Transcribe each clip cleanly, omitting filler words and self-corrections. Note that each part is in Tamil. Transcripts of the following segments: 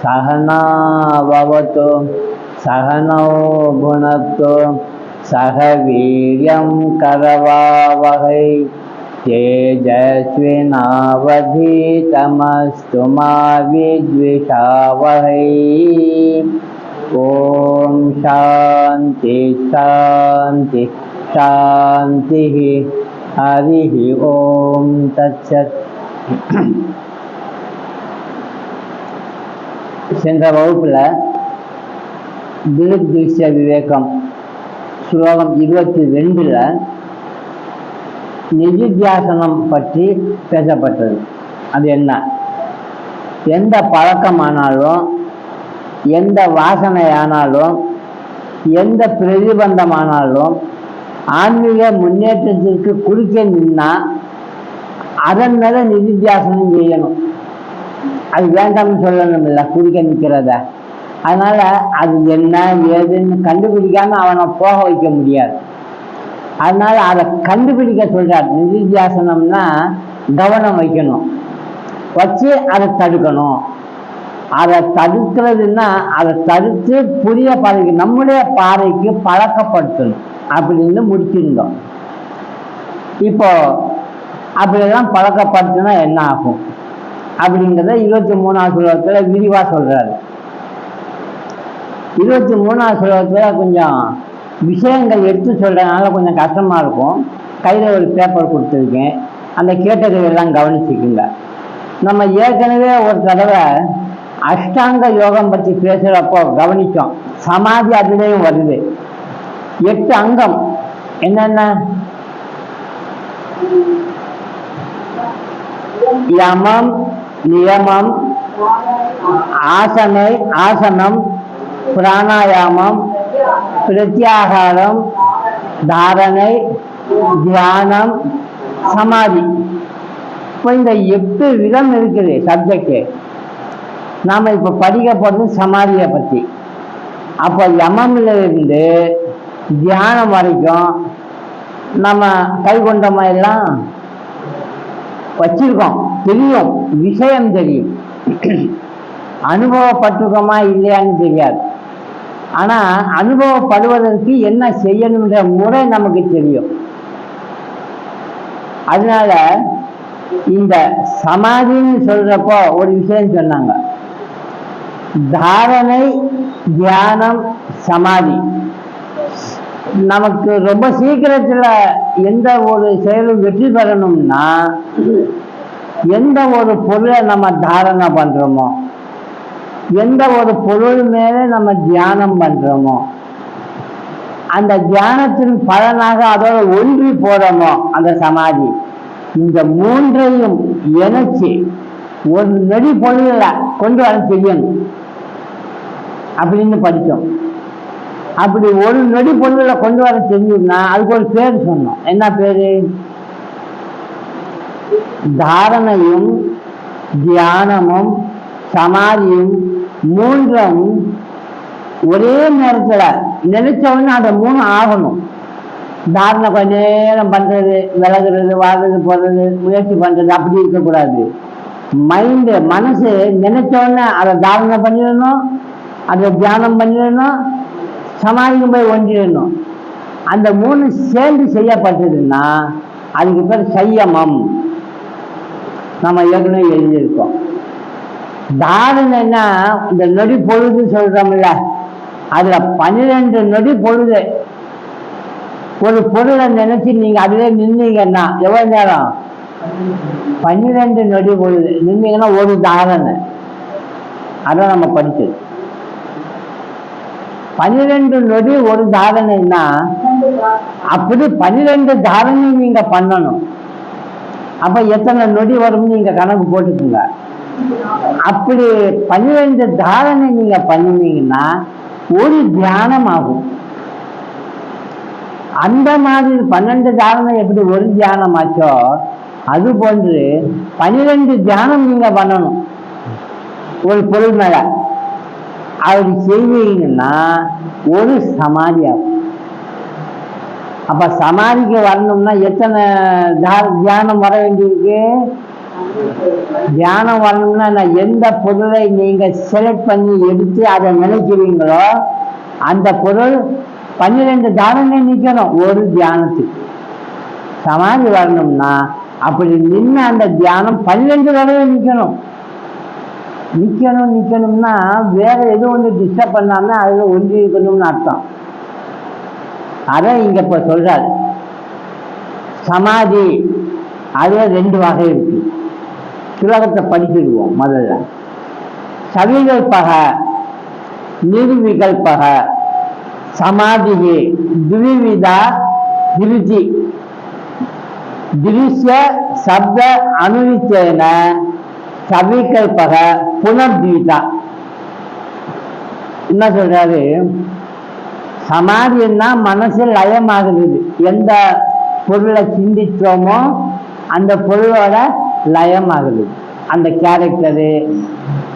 सहना भवतु सहनौ भुनक्तु सह वीर्यं करवावहै तेजस्विनावधीतमस्तु मा विद्विषावहै। ओम शांति शांति शांति। हरि ओम तत्सत्। சென்ற வகுப்புல திலக் திருஷ்ய விவேகம் ஸ்லோகம் 22ல் நிதித்தியாசனம் பற்றி பேசப்பட்டது. அது என்ன? எந்த பழக்கமானாலும், எந்த வாசனையானாலும், எந்த பிரதிபந்தமானாலும் ஆன்மீக முன்னேற்றத்திற்கு குறுக்க நின்னா அதன் மேல நிதித்தியாசனம் செய்யணும். அது வேண்டாம்னு சொல்லணும் இல்லை, குறுக்க நிற்கிறத. அதனால அது என்ன ஏதுன்னு கண்டுபிடிக்காம அவனை போக வைக்க முடியாது. அதனால அதை கண்டுபிடிக்க சொல்றார். நிதித்தியாசனம்னா கவனம் வைக்கணும், வச்சு அதை தடுக்கணும். அதை தடுக்கிறதுன்னா அதை தடுத்து புதிய பாதைக்கு, நம்முடைய பாதைக்கு பழக்கப்படுத்தணும் அப்படின்னு முடிச்சிருந்தோம். இப்போ அப்படியெல்லாம் பழக்கப்படுத்தினா என்ன ஆகும் அப்படிங்கிறத 23ஆம் ஸ்லோகத்துல விரிவா சொல்றாரு. 23ஆம் ஸ்லோகத்துல கொஞ்சம் விஷயங்கள் எடுத்து சொல்றதுனால கொஞ்சம் கஷ்டமா இருக்கும். கையில ஒரு பேப்பர் கொடுத்துருக்கேன், அந்த கேட்டதையெல்லாம் கவனிச்சுக்குங்க. நம்ம ஏற்கனவே ஒரு தடவை அஷ்டாங்க யோகம் பற்றி பேசுறப்போ கவனிச்சோம். சமாதி அதுலேயும் வருது. 8 அங்கம் என்னென்ன? யமம், நியமம், ஆசனம், பிராணாயாமம், பிரத்யாகாரம், தாரணை, தியானம், சமாதி. இப்போ இந்த 8 விதம் இருக்குது சப்ஜெக்ட். நாம இப்ப படிக்க போறது சமாதியை பத்தி. அப்போ யமம்ல இருந்து தியானம் வரைக்கும் நம்ம கை கொண்ட மாதிரிலாம் வச்சிருக்கோம். தெரியும், விஷயம் தெரியும். அனுபவப்பட்டிருக்கோமா இல்லையான்னு தெரியாது. ஆனா அனுபவப்படுவதற்கு என்ன செய்யணுன்ற முறை நமக்கு தெரியும். அதனால இந்த சமாதின்னு சொல்றப்போ ஒரு விஷயம் சொன்னாங்க. தாரணை, தியானம், சமாதி. நமக்கு ரொம்ப சீக்கிரத்துல எந்த ஒரு செயலும் வெற்றி பெறணும்னா எந்த ஒரு பொருளை நம்ம தாரணை பண்றோமோ, எந்த ஒரு பொருள் மேல நம்ம தியானம் பண்றோமோ, அந்த தியானத்தின் பலனாக அதோட ஒன்றி போறோமோ அந்த சமாதி. இந்த 3ஐயும் இணைச்சு ஒரு நொடி பொருள கொண்டு வர செய்யணும் அப்படின்னு படித்தோம். அப்படி ஒரு நொடி பொருளை கொண்டு வர செஞ்சோம்னா அதுக்கு ஒரு பேர் சொன்னோம். என்ன பேரு? தாரணையும் தியானமும் சமாதியும் 3ம் ஒரே நேரத்துல நினைச்ச உடனே அந்த 3 ஆகணும். தாரணை கொஞ்ச நேரம் பண்றது, விலகுறது, வாழ்றது, போடுறது, முயற்சி பண்றது அப்படி இருக்கக்கூடாது. மைண்டு, மனசு நினைச்ச உடனே அதை தாரணை பண்ணிடணும், அதை தியானம் பண்ணிடணும், சமாதிக்கும் போய் ஒன்றிடணும். அந்த 3 சேர்ந்து செய்யப்பட்டதுன்னா அதுக்கு பேர் சையமம். நம்ம ஏற்கனவே எழுதியிருக்கோம். தாரணைன்னா இந்த நொடி பொழுது சொல்றோம்ல, அதுல 12 நொடி பொழுது ஒரு பொருளை நினைச்சு நீங்க அதுவே நின்னீங்கன்னா எவ்வளவு நேரம்? 12 நொடி பொழுது நின்னீங்கன்னா ஒரு தாரணை. அதான் நம்ம படிச்சது. 12 நொடி ஒரு தாரணைன்னா அப்படி 12 தாரணை நீங்க பண்ணணும். அப்ப எத்தனை நொடி வரும்னு நீங்க கணக்கு போட்டுக்கோங்க. அப்படி 12 தாரணை நீங்க பண்ணுவீங்கன்னா ஒரு தியானம் ஆகும். அந்த மாதிரி 12 தாரணை எப்படி ஒரு தியானம் ஆச்சோ அது போன்று 12 தியானம் நீங்க பண்ணணும் ஒரு பொருள் மேல. அப்படி செய்வீங்கன்னா ஒரு சமாதி ஆகும். அப்ப சமாதிக்கு வரணும்னா எத்தனை தியானம் வர வேண்டியிருக்கு? தியானம் வரணும்னா நான் எந்த பொருளை நீங்க செலக்ட் பண்ணி எடுத்து அதை நினைக்கிறீங்களோ அந்த பொருள் 12 தானங்கள் நிற்கணும் ஒரு தியானத்துக்கு. சமாதி வரணும்னா அப்படி நின்று அந்த தியானம் 12 தடவை நிற்கணும். நிற்கணும்னா வேற எதுவும் வந்து டிஸ்டர்ப் பண்ணாம அதுல ஒன்றி இருக்கணும்னு அர்த்தம். அதை இங்க இப்ப சொல்றாரு. சமாதி அதுல 2 வகை இருக்கு. சுலகத்தை படிச்சிருவோம். முதல்ல சவிகல்பக நிர்விகல்பக சமாதி துவிவிதா திருச்சி திருஷ்ய சப்த அனுவித்தேன சவிகல்பக புனர்தீதா. என்ன சொல்றாரு? சமாதின்னா மனசு லயமாகுது. எந்த பொருளை சிந்திச்சோமோ அந்த பொருளோட லயமாகுது. அந்த கேரக்டரு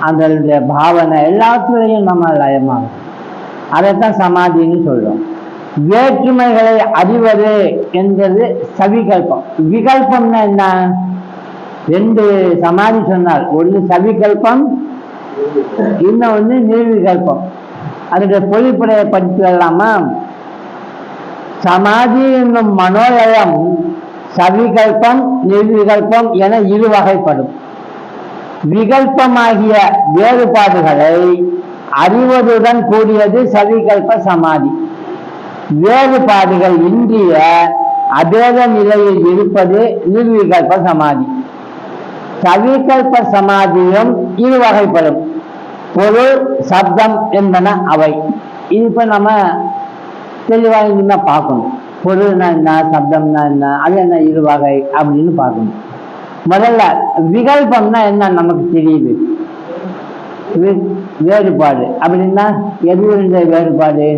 அந்த பாவனை எல்லாத்துலையும் நம்ம லயமாகுது. அதைத்தான் சமாதின்னு சொல்றோம். வேற்றுமைகளை அறிவது என்பது சவிகல்பம். விகல்பம்னா என்ன? 2 சமாதி சொன்னார். ஒன்று சவிகல்பம், இன்னொன்று நிர்விகல்பம். அதனுடைய பொழிப்புரையை படித்து வரலாமா? சமாதி என்னும் மனோலயம் சவிகல்பம் நிர்விகல்பம் என 2 வகைப்படும். விகல்பமாகிய வேறுபாடுகளை அறிவதுடன் கூடியது சவிகல்ப சமாதி. வேறுபாடுகள் இன்றிய அபேத நிலையில் இருப்பது நிர்விகல்ப சமாதி. சவிகல்ப சமாதியும் 2 வகைப்படும். பொருள் சப்தம் என்பன அவை. இது இப்ப நம்ம தெளிவாக இனிமே பார்க்கணும். பொருள்னா என்ன, சப்தம்னா என்ன, அது என்ன 2 வகை அப்படின்னு பார்க்கணும். முதல்ல விகல்பம்னா என்ன நமக்கு தெரியுது. வேறுபாடு அப்படின்னா எது இருந்த வேறுபாடு?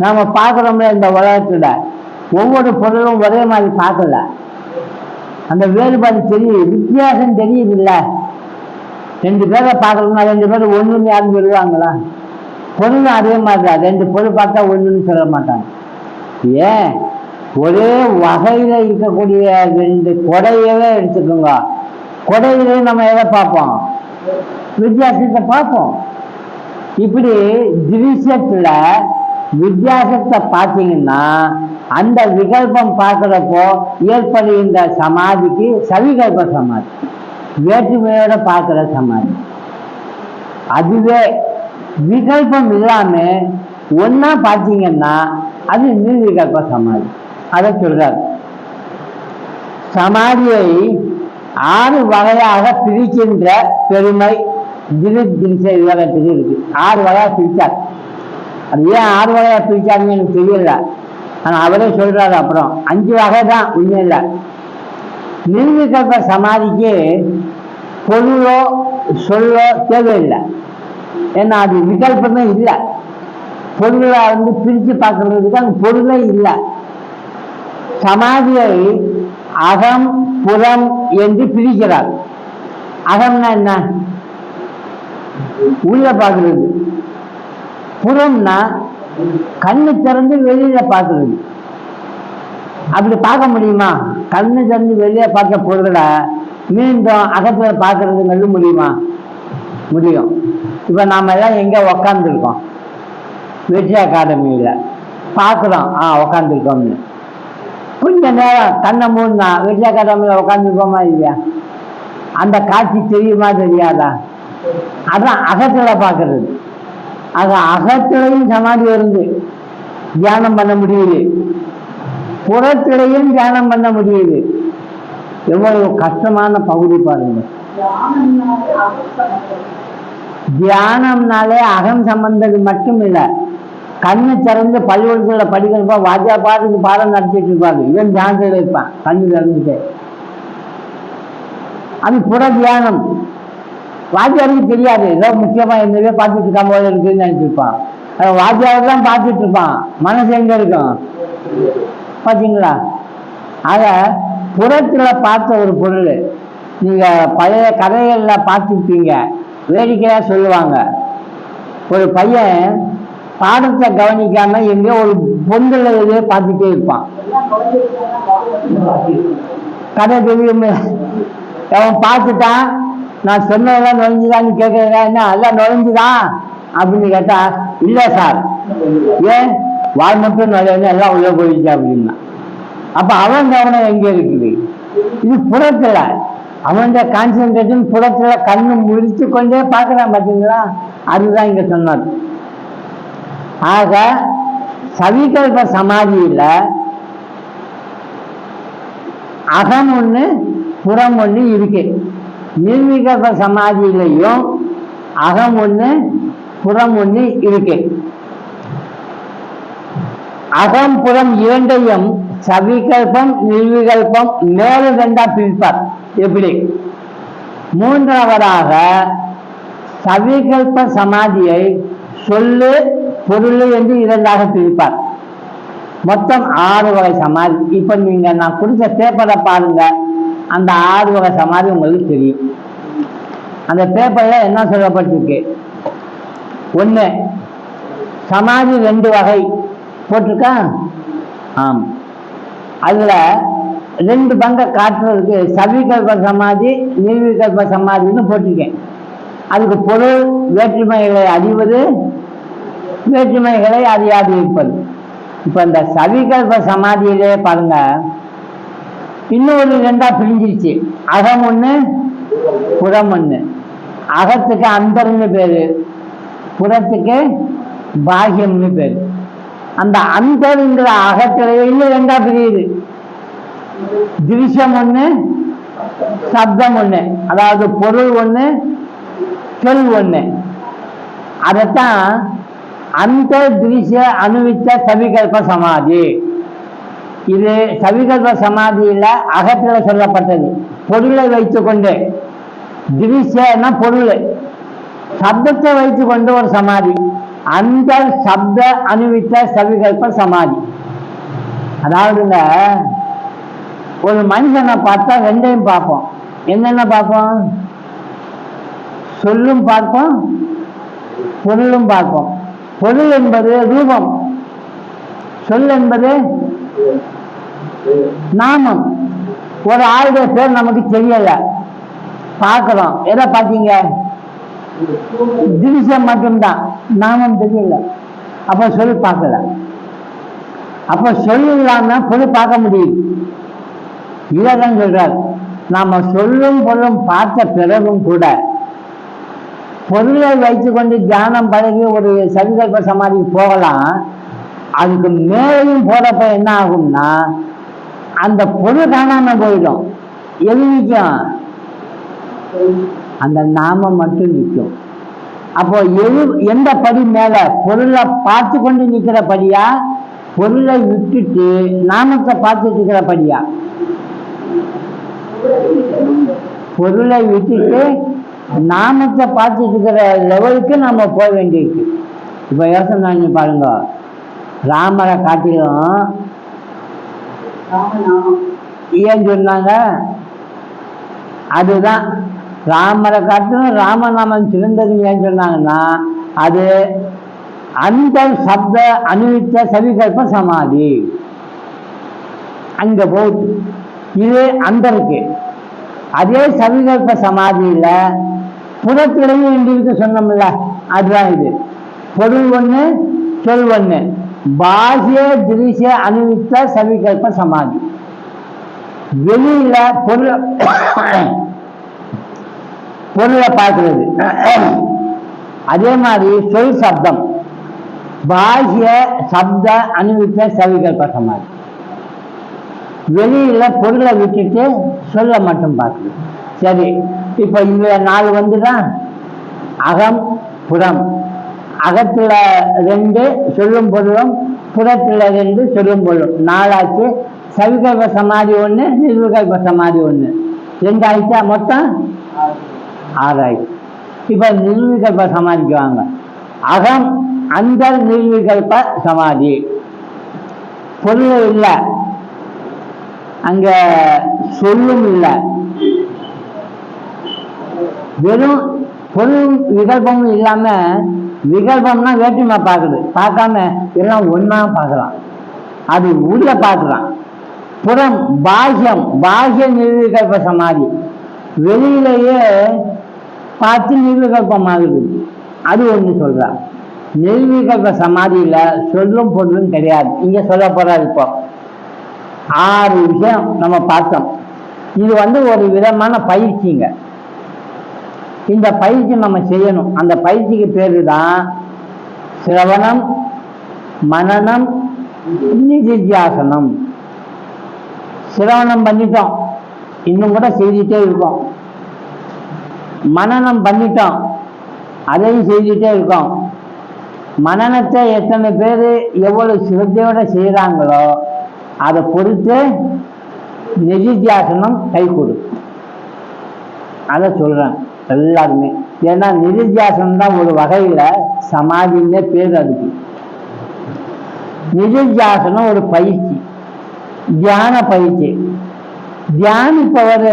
நாம பார்க்கிறோம்ல இந்த உலகத்துல ஒவ்வொரு பொருளும் ஒரே மாதிரி பார்க்கல. அந்த வேறுபாடு தெரியுது, வித்தியாசம் தெரியுது இல்ல. 2 பேரை பார்க்கணும்னா 2 பேரும் ஒண்ணுன்னு யாரும் சொல்லுவாங்களா? பொருள் அதே மாதிரிதான். 2 பொருள் பார்த்தா ஒண்ணுன்னு சொல்ல மாட்டாங்க. ஏன்? ஒரே வகையில இருக்கக்கூடிய 2 கொடையவே எடுத்துக்கோங்க. கொடையிலே நம்ம எதை பார்ப்போம்? வித்தியாசத்தை பார்ப்போம். இப்படி திருஷ்யத்துல வித்தியாசத்தை பார்த்தீங்கன்னா அந்த விகல்பம் பார்க்கிறப்போ ஏற்படுகின்ற சமாதிக்கு சவிகல்ப சமாதி, வேற்றுமையோட பார்க்கிற சமாதி. அதுவே விகல்பம் இல்லாம ஒன்னா பார்த்தீங்கன்னா அது நிர்விகல்ப சமாதி. அதை சொல்றார். சமாதியை 6 வகையாக பிரிக்கின்ற பெருமை விவரத்துக்கு இருக்கு. 6 வகையா பிரிச்சார். அது ஏன் 6 வகையா பிரிச்சாருன்னு எனக்கு தெரியல. ஆனா அவரே சொல்றாரு. அப்புறம் 5 வகை தான் உண்மையில. நிர்விகல்ப சமாதிக்கு பொருளோ சொல்லோ தேவையில்லை. ஏன்னா அது விகல்பமே இல்லை. பொருளை வந்து பிரித்து பார்க்கறதுக்கு அங்கே பொருளே இல்லை. சமாதியை அகம் புறம் என்று பிரிக்கிறார். அகம்னா என்ன? உள்ள பார்க்கிறது. புறம்னா கண்ணு திறந்து வெளியில பார்க்கிறது. அப்படி பார்க்க முடியுமா? கண்ணு திறந்து வெளியே பார்க்க பொருளை மீண்டும் அகத்துல பார்க்கறதுங்கிறது முடியுமா? முடியும். இப்ப நாம எல்லாம் எங்க உக்காந்துருக்கோம்? வெற்றி அகாடமியில பார்க்குறோம். உக்காந்துருக்கோம்னு கொஞ்ச நேரம் கண்ணை மூணுனா வெற்றி அகாடமியில உக்காந்துருக்கோமா இல்லையா? அந்த காட்சி தெரியுமா தெரியாதா? அதான் அகத்துல பார்க்கறது. அது அகத்திலையும் சமாதி இருந்து தியானம் பண்ண முடியுது, புறத்திலையும் தியானம் பண்ண முடியுது. எவ்வளவு கஷ்டமான பகுதி பாருங்க. தியானம்னாலே அகம் சம்பந்தது மட்டும் இல்லை. கண்ணு திறந்து பள்ளிக்கூடத்துல படிக்கிறப்ப வாத்தியா பாட்டுக்கு பாடம் நடத்திட்டு இருப்பாரு. இவன் தியானத்தில் இருப்பான் கண்ணு திறந்துட்டு. அது புற தியானம். வாத்தியாருக்கு தெரியாது. ஏதோ முக்கியமா என்னவே பார்த்துட்டு இருக்கான் போல இருக்குன்னு நினைச்சிருப்பான். வாத்தியாருக்கு தான் பார்த்துட்டு இருப்பான். மனசு எங்க இருக்கும் பார்த்தீங்களா? ஆக புறத்துல பார்த்த ஒரு பொருள் நீங்க பழைய கதைகள்ல பார்த்துருப்பீங்க. வேடிக்கையா சொல்லுவாங்க. ஒரு பையன் பாடத்தை கவனிக்காம எங்கேயோ ஒரு பொங்கல எதையோ பார்த்துட்டே இருப்பான். கதை தெரியுமே. அவன் பார்த்துட்டான், நான் சொன்னதெல்லாம் நுழைஞ்சுதான்னு கேட்கறா, என்ன எல்லாம் நுழைஞ்சுதான் அப்படின்னு கேட்டா, இல்லை சார், ஏன் வாழ் மட்டும் நுழையணும் எல்லாம் உள்ள போயிடுச்சு அப்படின்னா. அப்ப அவன் கவனம் எங்க இருக்குது? இது புறத்துல, அவன் கான்சென்ட்ரேஷன் புறத்துல கண்ணு முழிச்சு கொண்டே பார்க்கறான் பார்த்தீங்களா? அதுதான் இங்க சொன்னார். ஆக சவிகல்ப சமாதியில அகம் ஒண்ணு புறம் ஒண்ணு இருக்கு. நிர்விகல்ப சமாதியிலையும் அகம் ஒண்ணு புறம் ஒண்ணு இருக்கு. அகம் புறம் இரண்டையும் சவிகல்பம் நிர்விகல்பம் மேலும் ரெண்டா பிரிப்பார். எப்படி? மூன்றாவதாக சவிகல்ப சமாதியை சொல்லு பொருள் என்று இரண்டாக பிரிப்பார். மொத்தம் 6 வகை சமாதி. இப்ப நீங்க நான் குடிச்ச பேப்பரை பாருங்க, அந்த 6 வகை சமாதி உங்களுக்கு தெரியும். அந்த பேப்பர்ல என்ன சொல்லப்பட்டிருக்கு? 1 சமாதி 2 வகை போட்டிருக்கா? ஆம். அதுல 2 பங்க காட்டுறதுக்கு சவிகல்ப சமாதி நிர்விகல்ப சமாதின்னு போட்டிருக்கேன். அதுக்கு பொருள் வேற்றுமைகளை அறிவது, வேற்றுமைகளை அறியாது இருப்பது. இப்ப இந்த சவிகல்ப சமாதியிலே பாருங்க, இன்னொரு 2ஆ பிரிஞ்சிருச்சு. அகம் ஒண்ணு புறம் ஒண்ணு. அகத்துக்கு அந்தர்னு பேரு, புறத்துக்கு பாகியம்னு பேரு. அந்த அந்தர்ங்கிற அகத்திலேயே இன்னும் 2ஆ பிரியுது. திருஷ்யம் ஒண்ணு சப்தம் ஒண்ணு, அதாவது பொருள் ஒண்ணு சொல் ஒண்ணு. அதத்தான் அந்த திருஷ்ய அனுவித்த சவிகல்ப சமாதி. இது சவிகல்ப சமாதியில அகத்துல சொல்லப்பட்டது. பொருளை வைத்துக்கொண்டு, திருஷ்யன்னா பொருள், சப்தத்தை வைத்துக்கொண்டு ஒரு சமாதி. அந்த சப்த அனுவித்த சவிகல்ப சமாதி. அதாவதுங்க, ஒரு மனுஷனை பார்த்தா 2ஐயும் பார்ப்போம். என்னென்ன பார்ப்போம்? சொல்லும் பார்ப்போம், பொருளும் பார்ப்போம். பொருள் என்பது ரூபம், சொல் என்பது நாமம். ஒரு ஆளுடைய பேர் நமக்கு தெரியல, பார்க்கிறோம். எதை பார்த்தீங்க? திருஷ்யம் மட்டும்தான், நாமம் தெரியல. அப்ப சொல் பார்க்கல. அப்ப சொல் இல்லாம பொருள் பார்க்க முடியும். இதான் சொல்றார். நாம சொல்லும் பொருளும் பார்த்த பிறகும் கூட பொருளை வைத்துக்கொண்டு தியானம் பழகி ஒரு சவிகல்ப சமாதிக்கு போகலாம். அதுக்கு மேலையும் போறப்ப என்ன ஆகும்னா, அந்த பொருள் காணாம போயிடும். எது நிற்கும்? அந்த நாமம் மட்டும் நிற்கும். அப்போ எந்த படி மேல? பொருளை பார்த்து கொண்டு நிற்கிற படியா, பொருளை விட்டுட்டு நாமத்தை பார்த்துட்டு இருக்கிற படியா? பொருளை விட்டுட்டு நாமத்தை பார்த்துட்டு இருக்கிற லெவலுக்கு நம்ம போக வேண்டியிருக்கு. இப்ப யோசனை பாருங்க, ராமரை காட்டிலும் ஏன் சொன்னாங்க? அதுதான் ராமரை காட்டிலும் ராமநாமம் சிறந்ததுன்னு ஏன் சொன்னாங்கன்னா, அது அந்த சப்த அனுவித்த சவிகல்ப சமாதி அங்க போகுது. இது அந்த இருக்கு. அதே சவிகல்ப சமாதியில புறத்திலையும் இருக்கு சொன்னோம்ல, அதுதான் இது. பொருள் ஒண்ணு சொல் ஒண்ணு, பாஹ்ய திருஷ்ய அனுவித்த சவிகல்ப சமாதி. வெளியில பொருளை பார்க்கிறது. அதே மாதிரி சொல் சப்தம், பாஹ்ய சப்த அனுவித்த சவிகல்ப சமாதி. வெளியில பொருளை விட்டுட்டு சொல்ல மட்டும் பார்க்குது. சரி, இப்ப இந்த 4 வந்துதான். அகம் புறம். அகத்துல 2 சொல்லும் பொருளும், புறத்துல 2 சொல்லும் பொருளும். 4 ஆச்சு. சவிகல்ப சமாதி 1, நிர்விகல்ப சமாதி 1, 2 ஆயிடுச்சா? மொத்தம் 6 ஆயிடுச்சு. இப்ப நிர்விகல்ப சமாதிக்கு வாங்க. அகம் அந்த நிர்விகல்ப சமாதி. பொருள் இல்லை, அங்க சொல்லும் இல்லை, வெறும் பொருள் விகல்பமும் இல்லாம, விகல்பம்னா வேற்றுமை பார்க்குது, பார்க்காம எல்லாம் ஒன்னா பார்க்கலாம். அது உள்ள பார்க்கலாம். புறம் பாஹ்யம், பாஹ்ய நிர்விகல்ப சமாதி, வெளியிலேயே பார்த்து நிர்விகல்பமாகுது, அது ஒன்று சொல்றா. நிர்விகல்ப சமாதியில சொல்லும் பொருளும் கிடையாது. இங்க சொல்ல போறாரு. இப்போ 6 விஷயம் நம்ம பார்த்தோம். இது ஒரு விதமான பயிற்சிங்க. இந்த பயிற்சி நம்ம செய்யணும். அந்த பயிற்சிக்கு பேரு தான் சிரவணம், மனனம், நிதித்தியாசனம். சிரவணம் பண்ணிட்டோம், இன்னும் கூட செய்துட்டே இருக்கோம். மனனம் பண்ணிட்டோம், அதையும் செய்துட்டே இருக்கோம். மனனத்தை எத்தனை பேர் எவ்வளவு சிரத்தையோட செய்யறாங்களோ அதை பொறுத்து நிதித்தியாசனம் கை கொடு. அதை சொல்றேன் எல்லாருமே. ஏன்னா நிதித்தியாசனம் தான் ஒரு வகையில சமாதின்னே பேர். அதுக்கு நிதித்தியாசனம் ஒரு பயிற்சி, தியான பயிற்சி. தியானிப்பவர்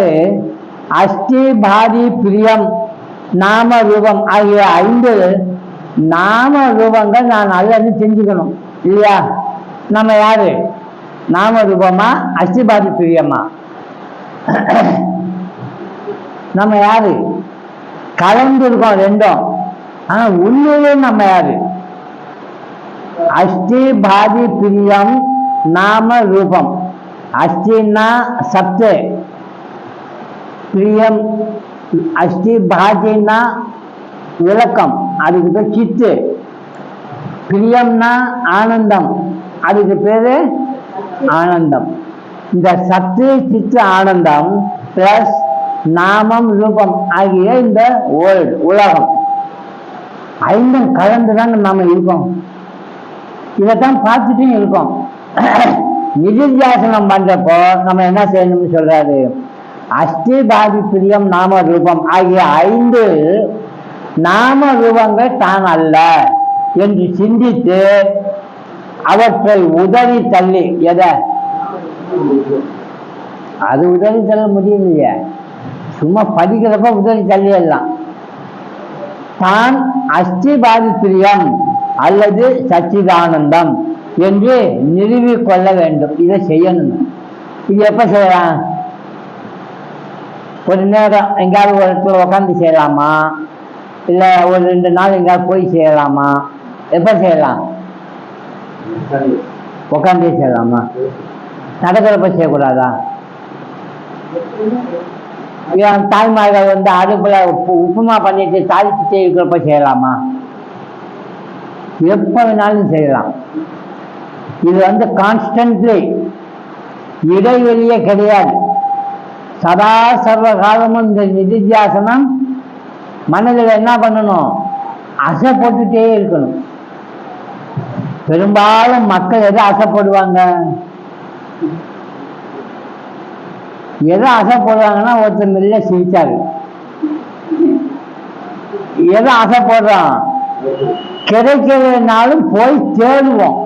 அஷ்டி பாதி பிரியம் நாம ரூபம் ஆகிய 5 நாம ரூபங்கள் நான் அல்லது தெரிஞ்சுக்கணும் இல்லையா? நம்ம யாரு? நாம ரூபமா அஷ்டிபாதி பிரியமா? நம்ம யாரு? கலந்து இருக்கோம் ரெண்டும். ஆனா உண்மையிலே நம்ம யாரு? அஷ்டி பாதி பிரியம் நாம ரூபம். அஷ்டின்னா சத்து, பிரியம் அஷ்டி பாதின்னா விளக்கம், அதுக்கு பேர் சித்து. பிரியம்னா ஆனந்தம், அதுக்கு பேரு ஆனந்தம். இந்த சத்து சித்து ஆனந்தம் பிளஸ் நாமம் ரூபம் ஆகிய இந்த வேர்ல்டு உலகம் 5 கலந்துதான் நாம இருக்கோம். இதைத்தான் பார்த்துட்டு இருக்கோம். நிதித்தியாசனம் பண்றப்போ நம்ம என்ன செய்யணும்னு சொல்றாரு? அஷ்டி பாதி பிரியம் நாம ரூபம் ஆகிய 5 நாம ரூபங்கள் தான் அல்ல என்று சிந்தித்து அவற்றை உதறி தள்ளி, எதை அது உதறி தள்ள முடியலையே, சும்மா படிக்கிறப்ப உதறி தள்ளிடலாம். தான் அஷ்டிபாதி பிரியம் அல்லது சச்சிதானந்தம் என்று நிறுவிக்கொள்ள வேண்டும். இதை செய்யணும். இது எப்ப செய்யலாம்? ஒரு நேரம் எங்கேயாவது ஒரு இடத்துல உட்காந்து செய்யலாமா, இல்லை ஒரு 2 நாள் எங்கேயாவது போய் செய்யலாமா? எப்ப செய்யலாம்? உட்காந்தே செய்யலாமா? நடக்கிறப்ப செய்யக்கூடாதா? தாய்மார்கள் அடுப்புல உப்புமா பண்ணிட்டு தாளிச்சுட்டே இருக்கிறப்ப செய்யலாமா? எப்ப வேணாலும் செய்யலாம். இது கான்ஸ்டன்ட்லி, இடைவெளியே கிடையாது. சதா சர்வ காலமும் இந்த நிதித்தியாசனம் மனதில் என்ன பண்ணணும்? அசை போட்டுட்டே இருக்கணும். பெரும்பாலும் மக்கள் எதை ஆசைப்படுவாங்க? எதை ஆசைப்படுறாங்கன்னா, ஒருத்தர் மெல்ல சிரிச்சாரு. எதை ஆசைப்படுறான்? கிடைக்கிறதுனாலும் போய் தேடுவோம்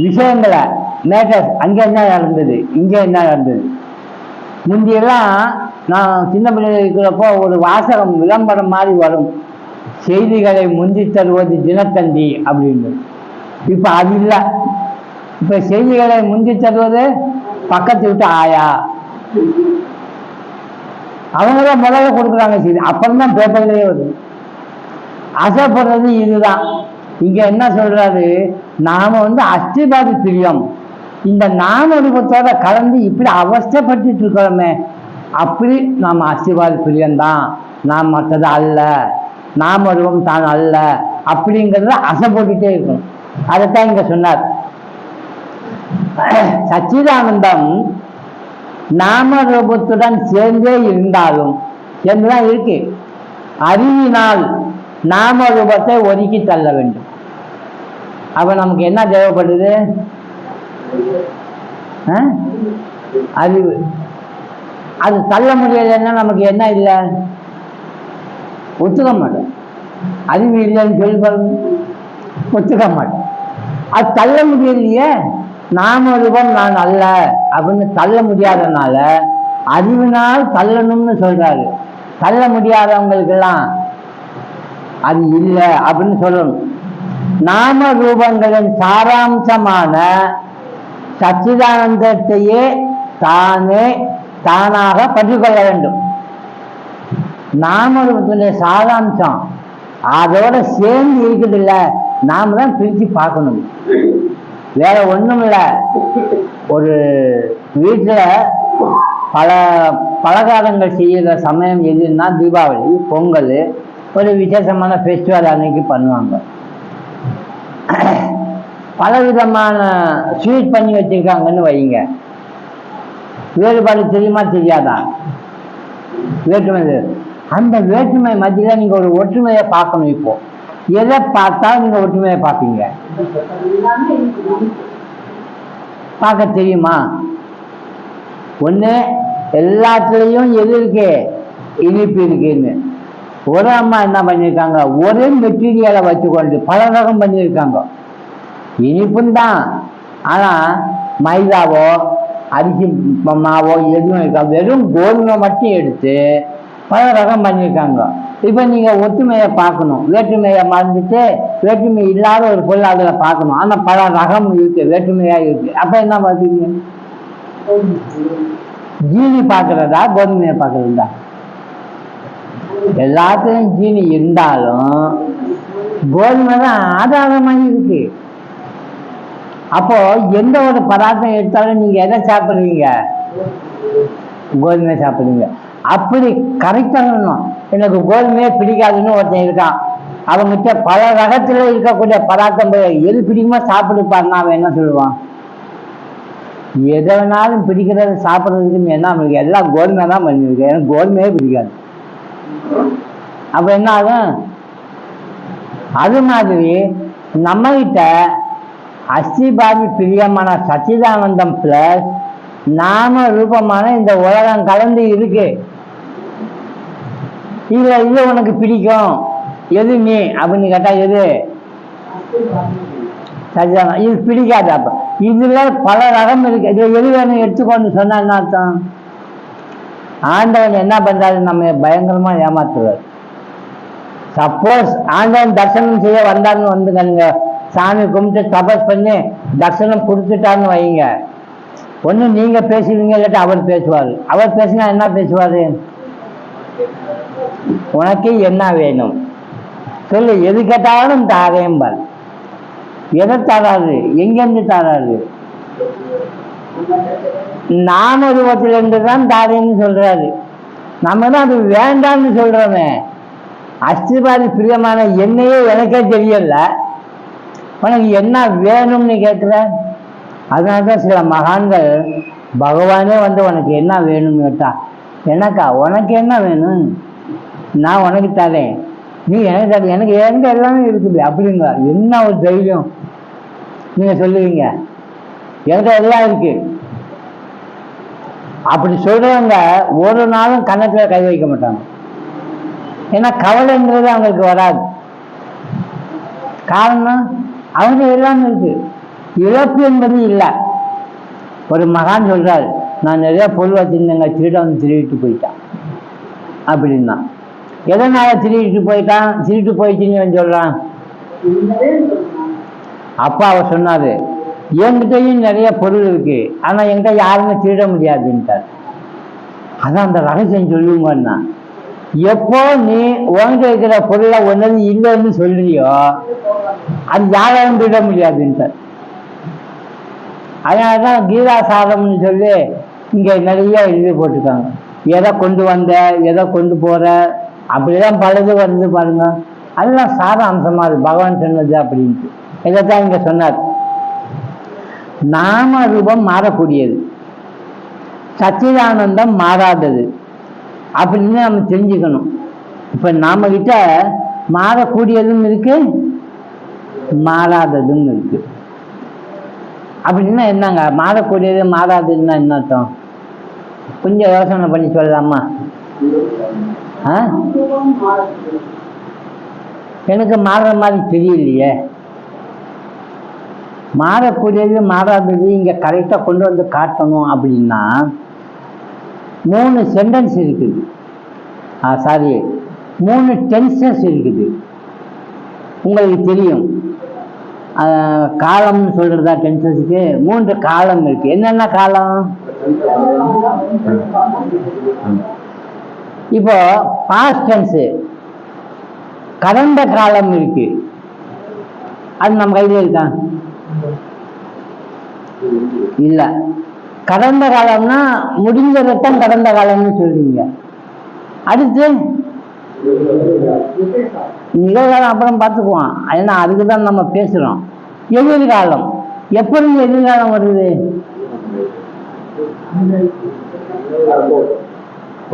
விஷயங்களை, மேட்டர்ஸ். அங்க என்ன நடந்தது, இங்க என்ன நடந்தது. முந்தியெல்லாம் நான் சின்ன பிள்ளைகள் இருக்கிறப்போ ஒரு வாசகம் விளம்பரம் மாதிரி வரும், செய்திகளை முந்தி தருவது தினத்தந்தி அப்படின்னு. இப்ப அது இல்லை. இப்ப செய்திகளை முந்தி தருவது பக்கத்து விட்டு ஆயா, அவங்கதான் முதல்ல கொடுக்குறாங்க செய்தி, அப்புறம்தான் பேப்பர்லயே வருது. ஆசைப்படுறது இதுதான். இங்க என்ன சொல்றாரு? நாம அஷ்டிபாதி பிரியம், இந்த நாம ரூபத்தோட கலந்து இப்படி அவஸ்தைப்பட்டு இருக்கிறோமே, அப்படி நாம அஷ்டிபாதி பிரியம்தான், நாம் மற்றது அல்ல, நாம ரூபம் தான் அல்ல அப்படிங்கிறத அசைப்பட்டுட்டே இருக்கணும். அதைத்தான் இங்க சொன்னார். சச்சிதானந்தம் நாம ரூபத்துடன் சேர்ந்தே இருந்தாலும், சேர்ந்துதான் இருக்கு, அறிவினால் நாம ரூபத்தை ஒதுக்கி தள்ள வேண்டும். அப்ப நமக்கு என்ன தேவைப்படுது? அறிவு. அது தள்ள முடியலைன்னா நமக்கு என்ன இல்லை? ஒத்துக்க மாட்டோம். அறிவு இல்லைன்னு சொல்லி பாருங்க, ஒத்துக்க மாட்டோம். அது தள்ள முடியலையே, நாம ரூபம் நான் அல்ல அப்படின்னு தள்ள முடியாதனால அறிவினால் தள்ளணும்னு சொல்றாரு. தள்ள முடியாதவங்களுக்கெல்லாம் அது இல்லை அப்படின்னு சொல்லணும். நாம ரூபங்களின் சாராம்சமான சச்சிதானந்தத்தையே தானாக பற்றிக்கொள்ள வேண்டும். நாமரூபத்துடைய சாராம்சம் அதோட சேர்ந்து இருக்குது இல்ல, நாம தான் பிரிச்சு பார்க்கணும். வேற ஒண்ணும் இல்லை. ஒரு வீட்டுல பலகாரங்கள் செய்யற சமயம் எதுன்னா தீபாவளி, பொங்கல், ஒரு விசேஷமான ஃபெஸ்டிவல் அன்னைக்கு பண்ணுவாங்க. பலவிதமான ஸ்வீட் பண்ணி வச்சிருக்காங்கன்னு வைங்க. வேறுபாடு தெரியுமா தெரியாதா? வேற்றுமை. அந்த வேற்றுமை மத்தியில நீங்க ஒரு ஒற்றுமையை பார்க்கணும். இப்போ எதை பார்த்தா நீங்க ஒற்றுமையை பார்ப்பீங்க? பார்க்க தெரியுமா? ஒண்ணு, எல்லாத்துலயும் எது இருக்கு? இனிப்பு இருக்குன்னு. ஒரு அம்மா என்ன பண்ணியிருக்காங்க, ஒரே மெட்டீரியலை வச்சுக்கொண்டு பல ரகம் பண்ணியிருக்காங்க. இனிப்பும் தான், ஆனா மைதாவோ அரிசி மாவோ எதுவும் இருக்காங்க, வெறும் கோதுமை மட்டும் எடுத்து பல ரகம் பண்ணியிருக்காங்க. இப்ப நீங்க ஒற்றுமையை பார்க்கணும், வேற்றுமையை மறந்துட்டு வேற்றுமை இல்லாத ஒரு பொருள் அதில் பார்க்கணும். ஆனா பல ரகம் இருக்கு, வேற்றுமையா இருக்கு. அப்ப என்ன பார்த்தீங்க? ஜீனி பார்க்கறதா கோதுமையை பார்க்கறதா? எல்லாத்துலயும் ஜீனி இருந்தாலும் கோதுமை தான் ஆதாரமாக இருக்கு. அப்போ எந்த ஒரு பதார்த்தம் எடுத்தாலும் நீங்க எதை சாப்பிடுறீங்க? கோதுமை சாப்பிடுறீங்க. அப்படி கரெக்டாக எனக்கு கோதுமையே பிடிக்காதுன்னு ஒருத்தன் இருக்கான். அவங்ககிட்ட பல ரகத்துல இருக்கக்கூடிய பதார்த்தம் எது பிடிக்குமோ சாப்பிடுப்பாருன்னா அவன் என்ன சொல்லுவான்? எதை வேணாலும் பிடிக்கிறத சாப்பிட்றதுக்கு என்ன இருக்கு? எல்லாம் கோதுமை தான் பண்ணிருக்கு, எனக்கு கோதுமையே பிடிக்காது. அப்ப என்ன ஆகும்? அது மாதிரி நம்ம கிட்ட அஸ்திபாதி பிரியமான சச்சிதானந்தம் பிளஸ் நாம ரூபமான இந்த உலகம் கலந்து இருக்கு. இதுல இது உனக்கு பிடிக்கும் எது நீ அப்படின்னு கேட்டா எது? சச்சிதானந்தம். இது பிடிக்காது. அப்ப இதுல பல ரகம் இருக்கு, இதுல எது வேணும் எடுத்துக்கொண்டு சொன்னா என்ன அர்த்தம்? ஆண்டவன் என்ன பண்றாரு? நம்ம பயங்கரமா ஏமாத்துவார். சப்போஸ் ஆண்டவன் தரிசனம் செய்ய வந்தாருன்னு வந்துங்க, சாமி கும்பிட்டு தபஸ் பண்ணி தரிசனம் கொடுத்துட்டான்னு வைங்க, ஒண்ணு நீங்க பேசுவீங்க, இல்லாட்டி அவர் பேசுவாரு. அவர் பேசினா என்ன பேசுவாரு? உனக்கு என்ன வேணும் சொல்லு, எது கேட்டாலும் தாரேம்பார். எதை தராது? எங்கிருந்து தராது? நாம ரூபத்திலிருந்து தான் தாரேன்னு சொல்றாரு. நம்ம தான் அது வேண்டாம்னு சொல்றோமே. அஸ்திபாதி பிரியமான என்னையே எனக்கே தெரியல, உனக்கு என்ன வேணும்னு கேட்குற. அதனாலதான் சில மகான்கள் பகவானே வந்து உனக்கு என்ன வேணும்னு கேட்டா, எனக்கா? உனக்கு என்ன வேணும்? நான் உனக்கு தரேன், நீ எனக்கு தர, எனக்கு எங்க எல்லாமே இருக்குது அப்படிங்க. என்ன ஒரு தைரியம் நீங்க சொல்லுவீங்க? எனக்கு எல்லாம் இருக்கு. அப்படி சொல்றவங்க ஒரு நாளும் கன்னத்துல கை வைக்க மாட்டாங்க. ஏன்னா கவலைன்றது அவங்களுக்கு வராது. காரணம் அவங்க எல்லாமே இருக்கு, இழப்பு என்பது இல்லை. ஒரு மகான் சொல்றாரு, நான் நிறைய பொருள் வச்சிருந்தேங்க, திருட வந்து திருடிட்டு போயிட்டான் அப்படின்னா. எதனால திருடிட்டு போயிட்டான்? திருட்டு போயிடுச்சுன்னு சொல்றான். அப்பா அவர் சொன்னாரு, என்கிட்டையும் நிறைய பொருள் இருக்கு, ஆனா என்கிட்ட யாருமே திருட முடியாதுன்ட்டார். அதான் அந்த ரகசியம் சொல்லுங்கன்னா, எப்போ நீ உன்கிட்ட இருக்கிற பொருளை ஒன்னது இல்லைன்னு சொல்றியோ அது யாராலும் திருட முடியாதுன்ட்டார். அதனாலதான் கீதா சாதம்னு சொல்லி இங்க நிறைய எழுதி போட்டிருக்காங்க. எதை கொண்டு வந்த, எதை கொண்டு போற, அப்படிதான் பலது வருது பாருங்க. அதெல்லாம் சாத அம்சமா இருக்கு, பகவான் சொன்னது அப்படின்ட்டு. இதைத்தான் இங்க சொன்னார். நாம ரூபம் மாறக்கூடியது, சச்சிதானந்தம் மாறாதது அப்படின்னு நம்ம தெரிஞ்சுக்கணும். இப்ப நாம கிட்ட மாறக்கூடியதும் இருக்கு, மாறாததும் இருக்கு. அப்படின்னா என்னங்க? மாறக்கூடியது மாறாததுன்னா என்ன அர்த்தம்? கொஞ்சம் யோசனை பண்ணி சொல்லலாமா? எனக்கு மாறுற மாதிரி தெரியலையே. மாறக்கூடியது மாறாதது இங்க கரெக்டா கொண்டு வந்து காட்டணும் அப்படின்னா 3 சென்டென்ஸ் இருக்குது, சாரி 3 டென்சஸ் இருக்குது. உங்களுக்கு தெரியும். காலம்னு சொல்றதா டென்சஸ்க்கு 3 காலம் இருக்கு. என்னென்ன காலம்? இப்போ பாஸ்ட் டென்ஸ் கடந்த காலம் இருக்கு, அது நம்ம கையில இருக்கா? இல்ல. கடந்த காலம்னா முடிஞ்சதான் கடந்த காலம்னு சொல்றீங்க. அடுத்து நிகழ்காலம் அப்புறம் பார்த்துக்குவோம், ஏன்னா அதுக்குதான் நம்ம பேசுறோம். எதிர்காலம் எப்படி எதிர்காலம் வருது?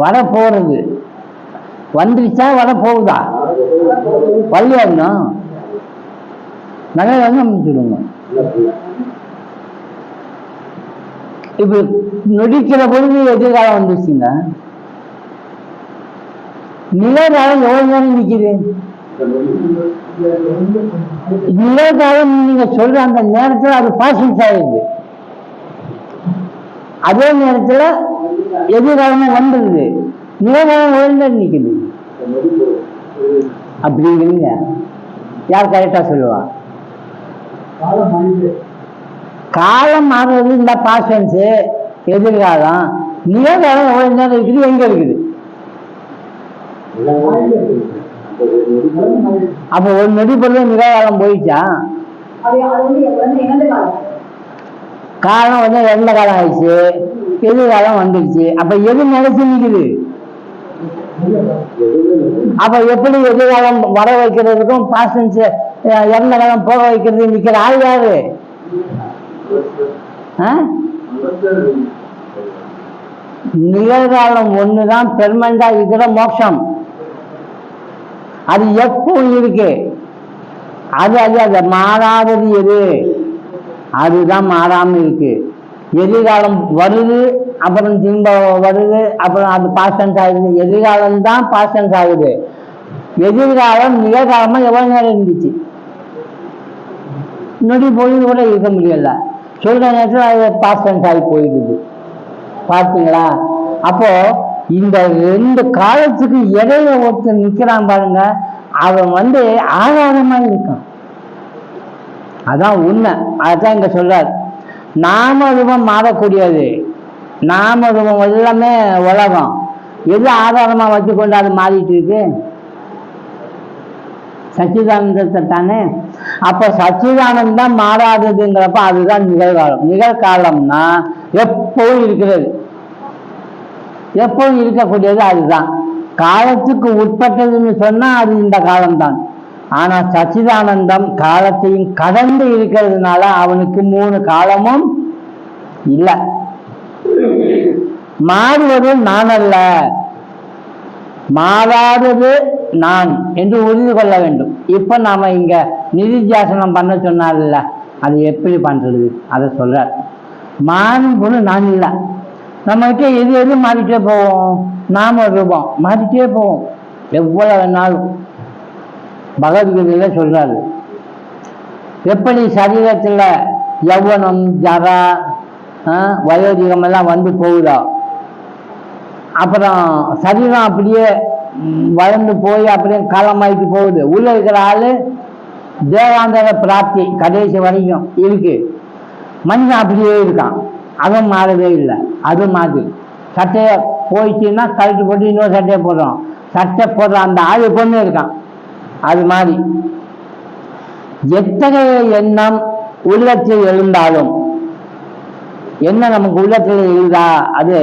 வர போறது வந்துருச்சா? வர போகுதா? வரணும் நல்லா சொல்லுங்க. இப்ப நொடிக்கிற பொழுது எதிர்காலம் வந்துருச்சுங்க. நிகழ்காலம் எவ்வளவு நேரம் நிற்குது? நிகழ்காலம் நீங்க சொல்ற அந்த நேரத்தில் அது பாசிங் ஆயிடுது, அதே நேரத்தில் எதிர்காலமும் வந்துடுது. நிகழ்காலம் எவ்வளவு நேரம் நிற்குது? அப்படிங்கிறீங்க. யார் கரெக்டா சொல்லுவா? காலம் மாறுறது இந்த பாஸ்டன்ஸ், எதிர்காலம். நிகழ்காலம் எவ்வளவு நேரம் இருக்குது? எங்க இருக்குது? அப்ப ஒரு நொடி பொழுது நிகழ்காலம் போயிடுச்சா? காலம் வந்து இறந்த காலம் ஆயிடுச்சு, எதிர்காலம் வந்துடுச்சு. அப்ப எது நினைச்சு நிக்குது? அப்ப எப்படி எதிர்காலம் வர வைக்கிறதுக்கும் பாஸ்டன்ஸ் இறந்த காலம் போக வைக்கிறது நிக்கிற ஆள் யாரு? நிகழ்காலம் ஒண்ணுதான் பெர்மனண்டா இருக்கிற மோட்சம். அது எப்பவும் இருக்கு. அது அது மாறாதது எது? அதுதான் மாறாம இருக்கு. எதிர்காலம் வருது, அப்புறம் திரும்ப வருது, அப்புறம் அது பாஸ்டன்ஸ் ஆகுது. எதிர்காலம் தான் பாஸ்டன்ஸ் ஆகுது. எதிர்காலம் நிகழ்காலமா எவ்வளவு நேரம் இருந்துச்சு? நொடி பொழுது கூட இருக்க முடியல. சொல்ற நேரத்தில் அது பாஸ்டன்ஸ் ஆகி போயிடுது. பார்த்தீங்களா? அப்போ இந்த 2 காலத்துக்கு இடையில ஒருத்தர் நிக்கிறான் பாருங்க, அவன் வந்து ஆதாரமா இருக்கான். அதான் உண்மை. அதான் இங்க சொல்றாரு, நாம ரூபம் மாறக்கூடியது. நாம ரூபம் எல்லாமே உலகம். எது ஆதாரமா வச்சுக்கொண்டு அது மாறிட்டு இருக்கு? சச்சிதானந்தத்தை தானே. அப்ப சச்சிதானந்தம் மாறாததுங்கிறப்ப அதுதான் நிகழ்காலம். நிகழ்காலம்னா எப்பவும் இருக்கிறது, எப்பவும் இருக்கக்கூடியது. அதுதான் காலத்துக்கு உட்பட்டதுன்னு சொன்னா அது இந்த காலம்தான். ஆனா சச்சிதானந்தம் காலத்தையும் கடந்து இருக்கிறதுனால அவனுக்கு 3 காலமும் இல்லை. மாறுவது நான் அல்ல, மாறாதது நான் என்று உறுதி கொள்ள வேண்டும். இப்ப நாம இங்க நிதித்தியாசனம் பண்ண சொன்னார்ல, அது எப்படி பண்றது அதை சொல்ற. மாறும் பொண்ணு நான் இல்லை. நம்ம கிட்ட எது எது மாறிட்டே போவோம்? நாம ரூபம் மாறிட்டே போவோம் எவ்வளவு வேணாலும். பகவத்கீதையில சொல்றாரு, எப்படி சரீரத்துல யௌவனம், ஜரா, வயோதிகம் எல்லாம் வந்து போகுதோ, அப்புறம் சரீரம் அப்படியே வளர்ந்து போய் அப்படியே காலமாயிட்டு போகுது. உள்ள இருக்கிற ஆளு தேவாந்தர பிராப்தி கடைசி வரைக்கும் இருக்கு. மனிதன் அப்படியே இருக்கான், அவன் மாறவே இல்லை. அது மாதிரி சட்டையை போயிடுச்சுன்னா கழட்டு போட்டு இன்னொரு சட்டையை போடுறோம். சட்டை போடுற அந்த ஆள் எப்பவுமே இருக்கான். அது மாதிரி எத்தகைய எண்ணம் உள்ளத்தில் எழுந்தாலும், என்ன நமக்கு உள்ளத்தில் எழுதா அது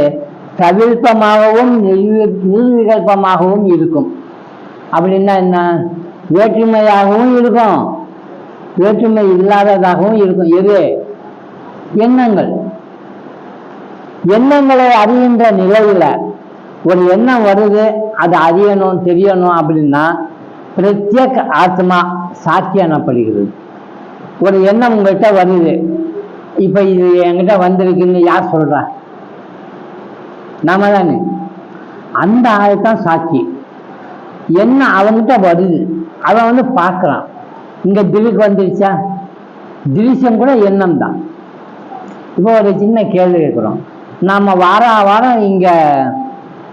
சவில்பமாகவும் நிர்விகல்பமாகவும் இருக்கும். அப்படின்னா என்ன? வேற்றுமையாகவும் இருக்கும், வேற்றுமை இல்லாததாகவும் இருக்கும். எது? எண்ணங்கள். எண்ணங்களை அறிகின்ற நிலையில ஒரு எண்ணம் வருது, அது அறியணும் தெரியணும் அப்படின்னா பிரத்யேக ஆத்மா சாட்சி எனப்படுகிறது. ஒரு எண்ணம் உங்கள்கிட்ட வருது, இப்ப இது என்கிட்ட வந்திருக்குன்னு யார் சொல்றா? நாம தானே. அந்த ஆள்தான் சாட்சி. என்ன அவன்கிட்ட வருது, அவன் வந்து பார்க்கறான். இங்க திலுக்கு வந்துருச்சா? திருஷ்யம் கூட எண்ணம் தான். இப்போ ஒரு சின்ன கேள்வி கேட்குறோம். நாம வாரம் இங்க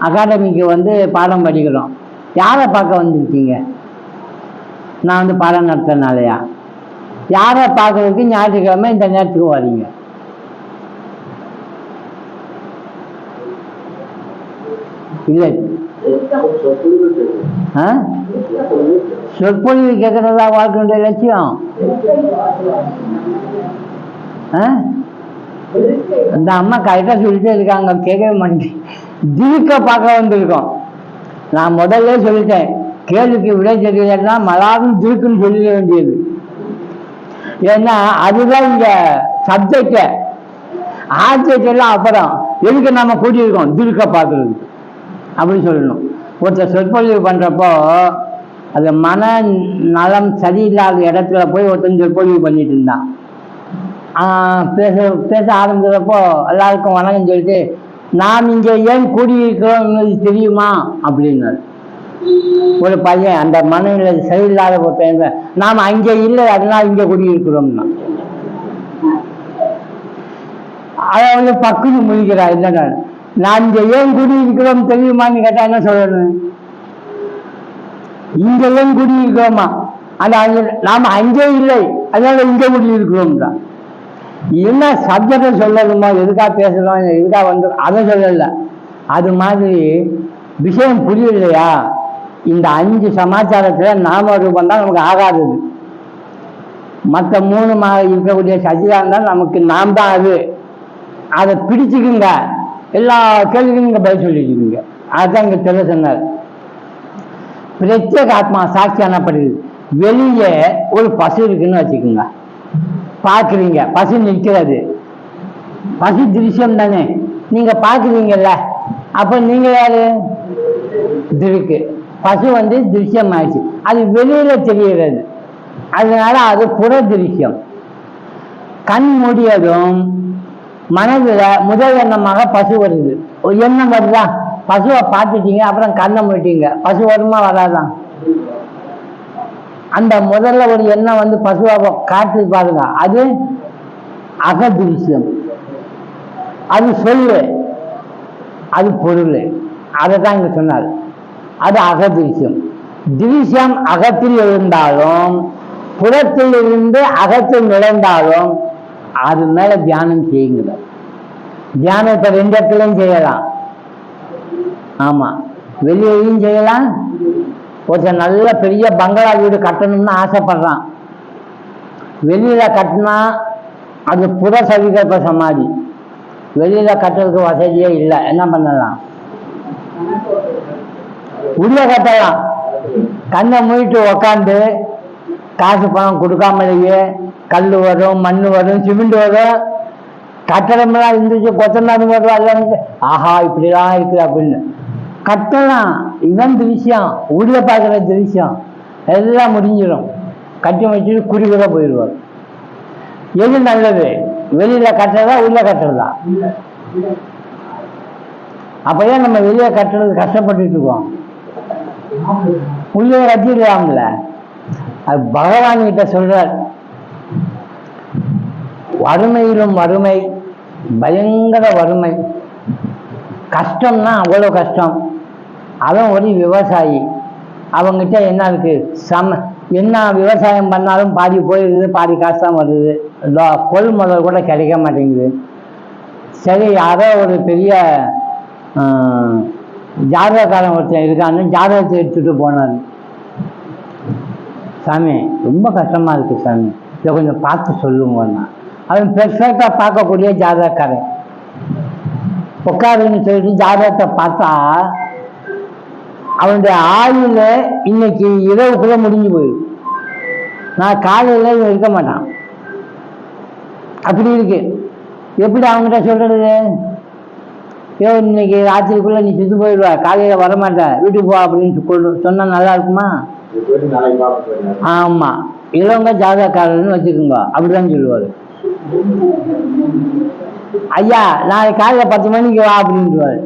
அகாடமிக்கு வந்து பாடம் படிக்கிறோம். யாரை பார்க்க வந்துருக்கீங்க? நான் வந்து பாடம் நடத்துறதுனாலயா? யாரை பார்க்கறதுக்கு ஞாயிற்றுக்கிழமை இந்த நேரத்துக்கு வரீங்க? இல்லை, சொற்பொழிவு கேட்கறதா வாழ்க்கையுடைய லட்சியம்? இந்த அம்மா கரெக்டாக சொல்லிட்டே இருக்காங்க, கேட்கவே மாட்டேன். திருக்க பார்க்க வந்திருக்கோம். நான் முதல்ல சொல்லிட்டேன், கேள்விக்கு விடை தெரியலன்னா மலாவும் திருக்குன்னு சொல்லிட வேண்டியது. ஏன்னா அதுதான் இங்க சப்ஜெக்ட். ஆப்ஜெக்ட் எல்லாம் அப்புறம். எதுக்கு நம்ம கூட்டியிருக்கோம்? திருக்க பார்க்கறது அப்படின்னு சொல்லணும். ஒருத்தர் சொற்பொழிவு பண்றப்போ அது மன நலம் சரியில்லாத இடத்துல போய் ஒருத்தன் சொற்பொழிவு பண்ணிட்டு இருந்தான். பேச பேச ஆரம்பிக்கிறப்போ எல்லாருக்கும் வணக்கம் சொல்லிட்டு, நாம் இங்க ஏன் கூடியிருக்கிறோம் தெரியுமா அப்படின்னாரு. ஒரு பையன் அந்த மனநிலை சரியில்லாத ஒருத்தன், நாம் அங்கே இல்லை அதனால இங்க குடியிருக்கிறோம்னா அதை வந்து பக்குன்னு முடிக்கிறா. இல்லைன்னா நான் இங்க ஏன் குடியிருக்கிறோம் தெரியுமான்னு கேட்டா என்ன சொல்லணும்? இங்க ஏன் குடியிருக்கிறோமா, ஆனா நாம அங்கே இல்லை அதனால இங்க குடியிருக்கிறோம் தான். என்ன சப்ஜெக்டை சொல்லணுமோ, எதுக்காக பேசணும், எதுக்காக வந்து அதை சொல்லல. அது மாதிரி விஷயம் புரியலையா? இந்த 5 சமாச்சாரத்துல நாம ரூபம் தான் நமக்கு ஆகாதது. மற்ற 3 இருக்கக்கூடிய சச்சிதான் தான் நமக்கு நாம் தான். அதை பிடிச்சுக்குங்க, எல்லா கேள்விக்கும் நீங்க பதில் சொல்லிக்குங்க. அதுதான் இங்க சொல்ல சொன்னார். பிரத்யேக ஆத்மா சாட்சி அனப்படுது. வெளியே ஒரு பசு இருக்குன்னு வச்சுக்கோங்க, பார்க்குறீங்க, பசு நிற்கிறது. பசு திருஷ்யம் தானே, நீங்க பார்க்குறீங்கல்ல, அப்போ நீங்க யாரு? திருக்கு. பசு வந்து திருஷ்யம் ஆயிடுச்சு, அது வெளியில தெரிகிறது, அதனால அது புற திருஷ்யம். கண் மூடியதும் மனதில் முதல் எண்ணமாக பசு வருது. ஒரு எண்ணம் வருதா? பசுவை பார்த்துட்டீங்க, அப்புறம் கண்ணை மூடிட்டீங்க, பசு வருமா வராதான்? அந்த முதல்ல ஒரு எண்ணம் வந்து பசுவை காட்டு பாருங்க, அது அகதிருஷ்யம். அது சொல்லு, அது பொருள். அதை தான் இங்க சொன்னார். அது அகதிருஷ்யம். திருஷ்யம் அகத்தில் இருந்தாலும் புறத்தில் இருந்து அகத்தில் நுழைந்தாலும் அது மேல தியானம் செய்யுங்க. தியானத்தை 2 இடத்துலையும் செய்யலாம். ஆமா, வெளியேயும் செய்யலாம். ஒருத்தர் நல்ல பெரிய பங்களா வீடு கட்டணும்னு ஆசைப்படுறான். வெளியில கட்டினா அது புற சவிகல்ப சமாதி. வெளியில கட்டுறதுக்கு வசதியே இல்லை, என்ன பண்ணலாம்? உள்ள கட்டலாம். கண்ணை மூடிட்டு உக்காந்து காசு பணம் கொடுக்காமலேயே கல் வரும், மண் வரும், சிமெண்ட் வரும், கட்டடமெல்லாம் இருந்துச்சு, கொத்தனாரு வரும், எல்லாம் ஆஹா இப்படிலாம் இருக்குது அப்படின்னு கட்டலாம். இதுதான் திருஷ்யம், உள்ள பார்க்குற திருஷ்யம். எல்லாம் முடிஞ்சிடும். கட்டி வச்சுட்டு குடிக்கூட போயிடுவார். எது நல்லது? வெளியில கட்டுறதா உள்ள கட்டுறதா? அப்பயே நம்ம வெளியே கட்டுறது கஷ்டப்பட்டு இருக்கோம், உள்ளே கட்டிடலாம்ல. அது பகவான் கிட்ட சொல்றார், வறுமையிலும் வறுமை, பயங்கர வறுமை, கஷ்டம்னா அவ்வளோ கஷ்டம். அவன் ஒரு விவசாயி, அவங்ககிட்ட என்ன இருக்கு? என்ன விவசாயம் பண்ணாலும் பாதி போயிடுது, பாதி காசு தான் வருது, கொள்முதல் கூட கிடைக்க மாட்டேங்குது. சரி, யாரோ ஒரு பெரிய ஜாதகக்காரன் ஒருத்தன் இருக்கான்னு ஜாதகத்தை எடுத்துட்டு போனார். சாமி ரொம்ப கஷ்டமா இருக்கு சாமி, இதை கொஞ்சம் பார்த்து சொல்லுங்கன்னா. அவன் பெர்ஃபெக்டா பார்க்கக்கூடிய ஜாதகக்காரன். உட்காருன்னு சொல்லிட்டு ஜாதகத்தை பார்த்தா அவனுடைய ஆயுள இன்னைக்கு இரவுக்குள்ள முடிஞ்சு போயிடும். நான் காலையில இவன் இருக்க மாட்டான். அப்படி இருக்கு. எப்படி அவங்ககிட்ட சொல்றது? இன்னைக்கு ராத்திரிக்குள்ள நீ செத்து போயிடுவ, காலையில வரமாட்ட, வீட்டுக்கு போ அப்படின்னு சொன்னா நல்லா இருக்குமா? ஆமா, இளவங்க ஜாதகக்காரன்னு வச்சுக்கோங்க, அப்படிதான் சொல்லுவாரு. ஐயா நாளைக்கு காலையில 10 மணிக்கு வா அப்படின்ட்டுவாரு.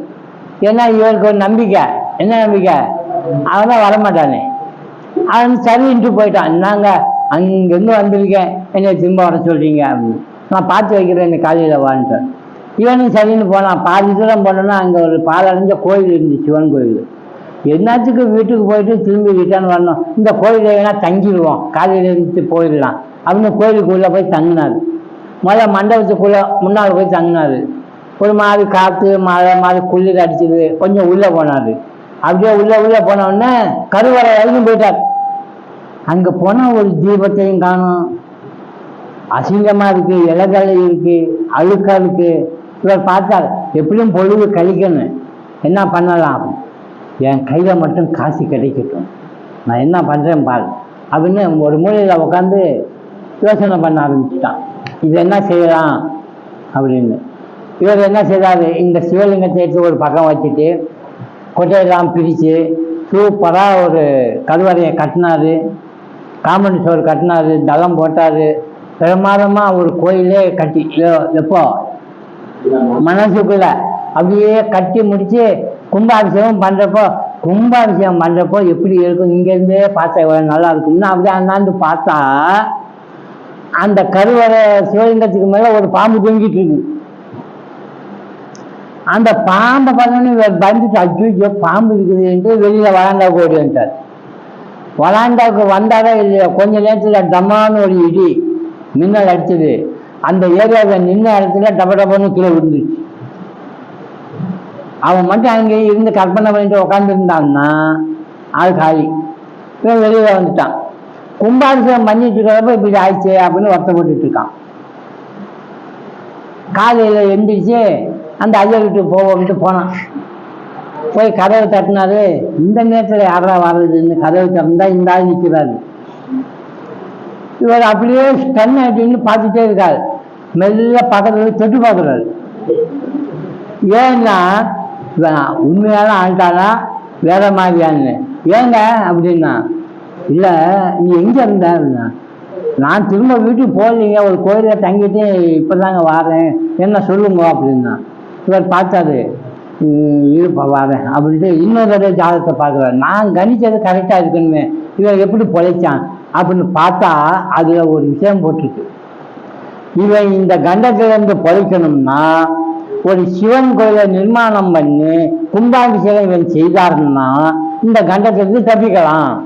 ஏன்னா இவருக்கு ஒரு நம்பிக்கை. என்ன நம்பிக்கை? அவன் தான் வரமாட்டானே. அவன் சரின்ட்டு போயிட்டான். நாங்க அங்கிருந்து வந்திருக்கேன், என்னை திரும்ப வர சொல்றீங்க அப்படின்னு. நான் பார்த்து வைக்கிறேன், என்னை காலையில வான்ட்டேன். இவனும் சரின்னு போனான். பாதி தூரம் போனோன்னா அங்கே ஒரு பாலடைஞ்ச கோயில் இருந்துச்சு, சிவன் கோயில். என்னத்துக்கு வீட்டுக்கு போயிட்டு திரும்பி ரிட்டர்ன் வரணும், இந்த கோயில வேணா தங்கிடுவோம், காலையில இருந்து போயிடலாம் அப்படின்னு கோயிலுக்குள்ளே போய் தங்கினார். முதல்ல மண்டபத்துக்குள்ளே முன்னால் போய் தங்கினார். ஒரு மாதிரி காற்று மழை மாதிரி குளிர் அடிச்சுது. கொஞ்சம் உள்ளே போனார். அப்படியே உள்ளே போனோடனே கருவறை வரைக்கும் போயிட்டார். அங்கே போனால் ஒரு தீபத்தையும் காணும், அசிங்கமாக இருக்குது, இலைகளை இருக்குது, அழுக்கா இருக்குது. இவர் பார்த்தார், எப்படியும் பொழுது கழிக்கணும், என்ன பண்ணலாம், என் கையில் மட்டும் காசு கிடைக்கட்டும், நான் என்ன பண்ணுறேன் பாரு அப்படின்னு ஒரு மூலையில் உட்காந்து யோசனை பண்ண ஆரம்பிச்சுட்டான். இது என்ன செய்யலாம் அப்படின்னு. இவர் என்ன செய்தார், இந்த சிவலிங்கத்தை எடுத்து ஒரு பக்கம் வச்சுட்டு கொட்டையெல்லாம் பிரித்து சூப்பராக ஒரு கருவறையை கட்டினார். காம்பவுண்ட் சோறு கட்டினார், தளம் போட்டார். பிரமாதமாக ஒரு கோயிலே கட்டி எப்போ மனசுக்குள்ள அப்படியே கட்டி முடித்து கும்பாபிஷேகம் பண்ணுறப்போ எப்படி இருக்கும், இங்கேருந்தே பார்த்தா எவ்வளோ நல்லா இருக்கும்னா அப்படியே அண்ணாந்து பார்த்தா அந்த கருவறை சிவலிங்கத்துக்கு மேலே ஒரு பாம்பு தொங்கிட்டு இருக்கு. அந்த பாம்பை பார்த்தோன்னு பயந்துட்டு அஜ்ஜோ பாம்பு இருக்குதுன்ட்டு வெளியில் வளாண்டாவுக்கு ஓடி வந்துட்டார். வளாண்டாவுக்கு வந்தாரா இல்லையா, கொஞ்ச நேரத்தில் டம்மான்னு ஒரு இடி மின்னல் அடிச்சது. அந்த ஏரியாவில் நின்ன இடத்துல டபன்னு கீழே விழுந்துச்சு. அவன் மட்டும் அங்கே இருந்து கற்பனை பண்ணிட்டு உட்காந்துருந்தான்னா அது காலி. இவன் வெளியில் வந்துட்டான். கும்பாபிஷேகம் பண்ணிட்டு இருக்கிறப்ப இப்படி ஆயிடுச்சு அப்படின்னு வருத்தப்பட்டு இருக்கான். காலையில் எந்திரிச்சு அந்த ஐயா வீட்டுக்கு போவோம்ட்டு போனான். போய் கதவை தட்டினாரு. இந்த நேரத்தில் யாரா வர்றதுன்னு கதவை திறந்தா இந்த ஆள் நிற்கிறாரு. இவர் அப்படியே ஸ்டன் ஆகிட்டு பார்த்துட்டே இருக்காரு. மெல்ல பக்கத்துல தொட்டு பார்க்குறாரு. ஏன்னா உண்மையான ஆண்டானா வேற மாதிரியான்னு. ஏங்க அப்படின்னா, இல்லை நீ எங்கே இருந்த அப்படின்னா, நான் திரும்ப வீட்டுக்கு போகலைங்க, ஒரு கோயிலில் தங்கிட்டு இப்போ தாங்க வாரேன், என்ன சொல்லுங்க அப்படின்னா. இவர் பார்த்தாரு, இருப்பா வாரேன் அப்படின்ட்டு இன்னொரு தடவை ஜாதகத்தை பார்க்குறாரு. நான் கணிச்சது கரெக்டாக இருக்குன்னு இவன் எப்படி பொழைச்சான் அப்படின்னு பார்த்தா அதுல ஒரு விஷயம் போட்டிருக்கு. இவன் இந்த கண்டத்திலிருந்து பொழைக்கணும்னா ஒரு சிவன் கோயிலை நிர்மாணம் பண்ணி கும்பாபிஷேகம் இவன் செய்தாருன்னா இந்த கண்டத்திலிருந்து தப்பிக்கலாம்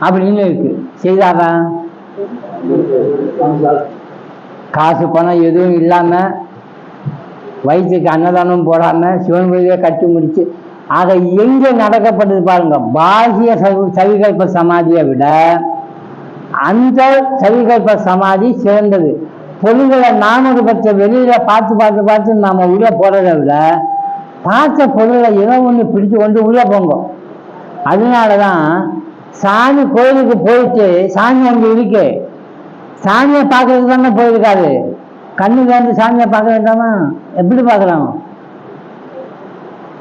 அப்படின்னு இருக்கு. செய்தாரா? காசு பணம் எதுவும் இல்லாம வயிற்றுக்கு அன்னதானம் போடாம சிவன் கோயிலே கட்டி முடிச்சு. ஆக எங்க நடக்கப்படுது பாருங்க. பாகிய சவிகல்ப சமாதியை விட அந்த சவிகல்ப சமாதி சிறந்தது. பொருள்களை 400 பட்சம் வெளியில பார்த்து நாம உள்ள போறதை விட பார்த்த பொருளை ஏதோ ஒண்ணு பிடிச்சு கொண்டு உள்ள போங்க. அதனாலதான் சாமி கோயிலுக்கு போயிட்டு சாமி அங்க இருக்கு, சாமியை பார்க்கறதுக்கு தானே போயிருக்காரு. கண்ணுக்கு வந்து சாமியை பார்க்க வேண்டாமா? எப்படி பார்க்கலாம்?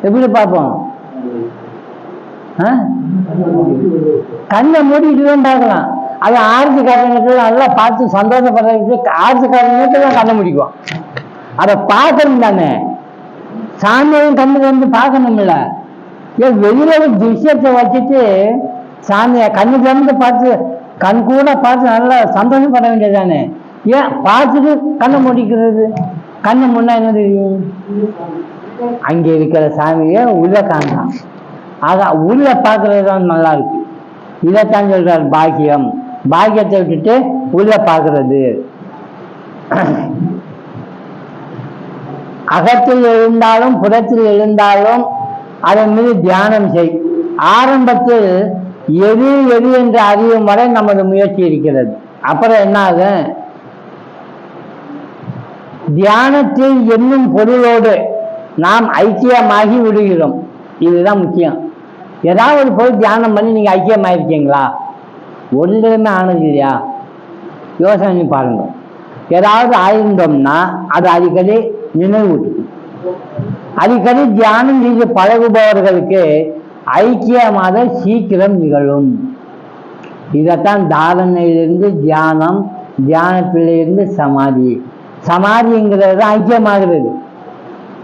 எப்படி பார்ப்போம்? கண்ணை மூடிட்டு தான் பார்க்கலாம். அது ஆர்த்தி காரணத்துக்கு நல்லா பார்த்து சந்தோஷப்படுறதுக்கு ஆர்த்தி காரணத்துக்கு தான் கண்ணை முடிக்குவோம். அதை பார்க்கணும் தானே. சாமியையும் கண்ணுக்கு வந்து பார்க்கணும்ல. ஏன் வெளியில ஒரு விஷயத்தை வச்சுட்டு சாமியை கண்ணுக்கு வந்து பார்த்து கண் கூட பார்த்து நல்லா சந்தோஷப்பட வேண்டியதானே. ஏன் பார்த்துட்டு கண்ணை முடிக்கிறது? கண்ணை முன்னா என்ன தெரியும்? அங்கே இருக்கிற சாமியை உள்ள காணலாம். ஆக உள்ள பார்க்கறது தான் நல்லா இருக்கு. இதைத்தான் சொல்றார் பாக்கியம். பாக்கியத்தை விட்டுட்டு உள்ள பார்க்கறது. அகத்தில் எழுந்தாலும் புறத்தில் எழுந்தாலும் அதன் மீது தியானம் செய். ஆரம்பத்தில் எது எது என்று அறியும் வரை நமது முயற்சி இருக்கிறது. அப்புறம் என்ன ஆகும்? தியானத்தில் என்னும் பொருளோடு நாம் ஐக்கியமாகி விடுகிறோம். இதுதான் முக்கியம். ஏதாவது போய் தியானம் பண்ணி நீங்க ஐக்கியமாயிருக்கீங்களா? ஒன்றுமே ஆனது இல்லையா? யோசனை பாருங்க. ஏதாவது ஆயிருந்தோம்னா அது அடிக்கடி நினைவூட்டு. அடிக்கடி தியானம் செய்து பழகுபவர்களுக்கு ஐக்கியமாக சீக்கிரம் நிகழும். இதைத்தான் தாரணையிலிருந்து தியானம், தியானத்திலிருந்து சமாதி. சமாதிங்கிறது ஐக்கியமாகிறது,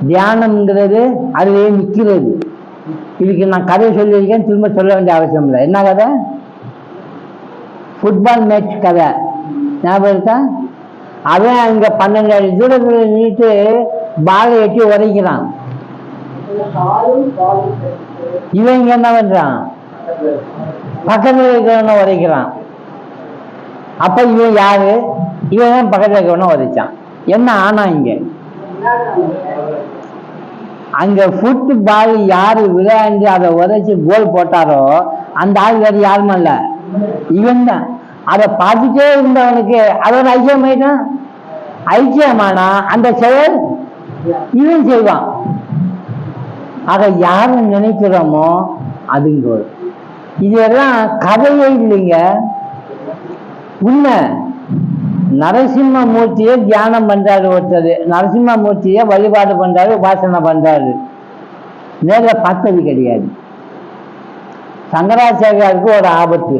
தியானம்ங்கிறது அதுவே நிற்கிறது. இதுக்கு நான் கதை சொல்லியிருக்கேன், திரும்ப சொல்ல வேண்டிய அவசியம் இல்லை. என்ன கதை? ஃபுட்பால் மேட்ச் கதை ஞாபகம் இருக்கா? அவன் அங்க 12 அடி தூரத்துல நின்றுட்டு பாலை எட்டி உரைக்கிறான். இவன் என்ன பண்றான்? பக்கத்தில் இருக்கிறவன உரைக்கிறான். அப்ப இவன் யாரு? இவன் பக்கத்துல இருக்கவன உதைச்சான். என்ன ஆனா இங்க அங்க ஃபுட்பால் யாரு விளையாண்டு அதை உதைச்சு கோல் போட்டாரோ அந்த ஆள் வேறு யாருமே இல்ல, இவன் தான். அதை பார்த்துட்டே இருந்தவனுக்கு அதோட ஐக்கியமாயிட்டான். ஐக்கியமானா அந்த செயல் இவன் செய்வான். ஆக யாரு நினைக்கிறோமோ அதுங்க. இதெல்லாம் கதையே இல்லைங்க, உண்மை. நரசிம்மமூர்த்தியை தியானம் பண்றாரு ஒருத்தர், நரசிம்மமூர்த்தியை வழிபாடு பண்றாரு, உபாசனை பண்றாரு, நேர்ல பார்த்தது கிடையாது. சங்கராச்சாரியாருக்கு ஒரு ஆபத்து,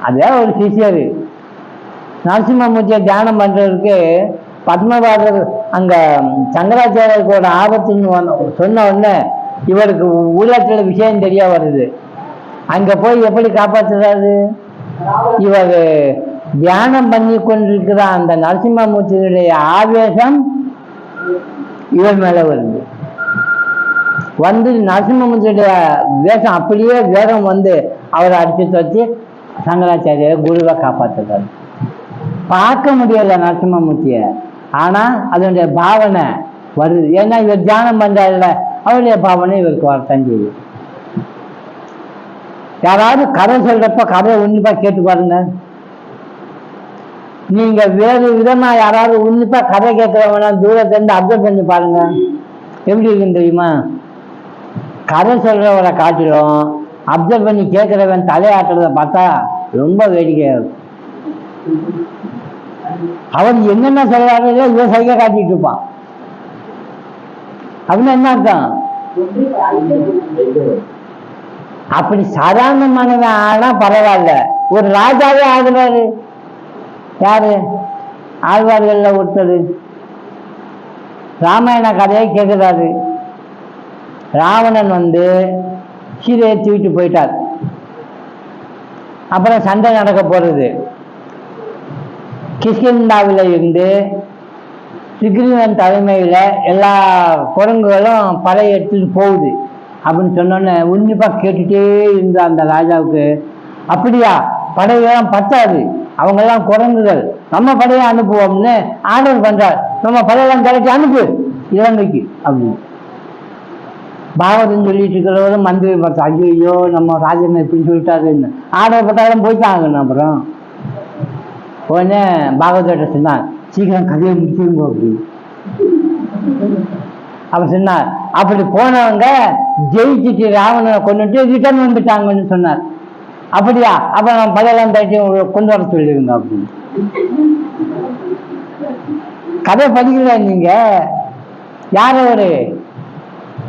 அதே ஒரு சிஷியரு நரசிம்மமூர்த்தியை தியானம் பண்றதுக்கு பத்மபாதர் அங்க சங்கராச்சாரியருக்கு ஒரு ஆபத்துன்னு சொன்ன உடனே இவருக்கு உள்ளத்துல விஷயம் தெரிய வருது. அங்க போய் எப்படி காப்பாற்றுறாரு? இவர் தியானம் பண்ணி கொண்டிருக்கிற அந்த நரசிம்மமூர்த்தியுடைய ஆவேசம் இவர் மேல வருது. வந்து நரசிம்மமூர்த்தியுடைய வேஷம் அப்படியே வேகம் வந்து அவரை அடிச்சு வச்சு சங்கராச்சாரியர் குருவை காப்பாற்றுறாரு. பார்க்க முடியல நரசிம்மமூர்த்திய, ஆனா அதனுடைய பாவனை வருது. ஏன்னா இவர் தியானம் பண்றாருல, அவருடைய பாவனை இவருக்கு வரத்தான் செய்யுது. யாராவது கதை சொல்றப்ப கதையை உன்னிப்பா கேட்டு பாருங்க. நீங்க வேறு விதமா யாராவது உன்னிப்பா கதை கேட்கிறவனா தூரத்திலிருந்து அப்சர்வ் பண்ணி பாருங்க, எப்படி இருக்குன்னு தெரியுமா? கதை சொல்றவரை காட்டிலும் அப்சர்வ் பண்ணி கேட்கிறவன் தலையாட்டுறத பார்த்தா ரொம்ப வேடிக்கையா இருக்கும். அவர் என்னென்ன சொல்றாரு இவன் சைகை காட்டிட்டு இருப்பான். அப்படின்னு என்ன அர்த்தம்? அப்படி சாதாரணமானவன் ஆனா பரவாயில்ல, ஒரு ராஜாவே ஆகுறாரு. யாரு? ஆழ்வார்கள்ல ஒருத்தர் ராமாயண கதையை கேட்கிறாரு. ராவணன் வந்து சீதையை தூக்கிட்டு போயிட்டார். அப்புறம் சண்டை நடக்க போறது. கிஷ்கிந்தாவில இருந்து சுக்ரீவன் தலைமையில எல்லா குரங்குகளும் படை எடுத்துட்டு போகுது அப்படின்னு சொன்னோன்னே உன்னிப்பா கேட்டுட்டே இருந்த அந்த ராஜாவுக்கு, அப்படியா படையெல்லாம் பத்தாது, அவங்க எல்லாம் குரங்குகள், நம்ம படையை அனுப்புவோம்னு ஆர்டர் பண்றார். நம்ம படையெல்லாம் கிடைச்சி அனுப்பு இலங்கைக்கு அப்படின்னு. பாகவதன் சொல்லிட்டு இருக்கிறவரும் மந்திரி பார்த்தா, ஐயோ நம்ம ராஜன் எப்படின்னு சொல்லிட்டாருன்னு ஆர்டர் போட்டாலும் போயிட்டாங்கன்னு. அப்புறம் உடனே பாகவத சொன்னார், சீக்கிரம் கதையை முடிச்சுருங்க அப்படின்னு. அப்ப சொன்னார், அப்படி போனவங்க ஜெயிச்சுட்டு ராவணனை கொண்டுட்டு ரிட்டர்ன் வந்துட்டாங்கன்னு சொன்னார். அப்படியா, அப்ப நம்ம பழையெல்லாம் தட்டி கொண்டு வர சொல்லிருங்க அப்படின்னு. கதை படிக்கல நீங்க. யார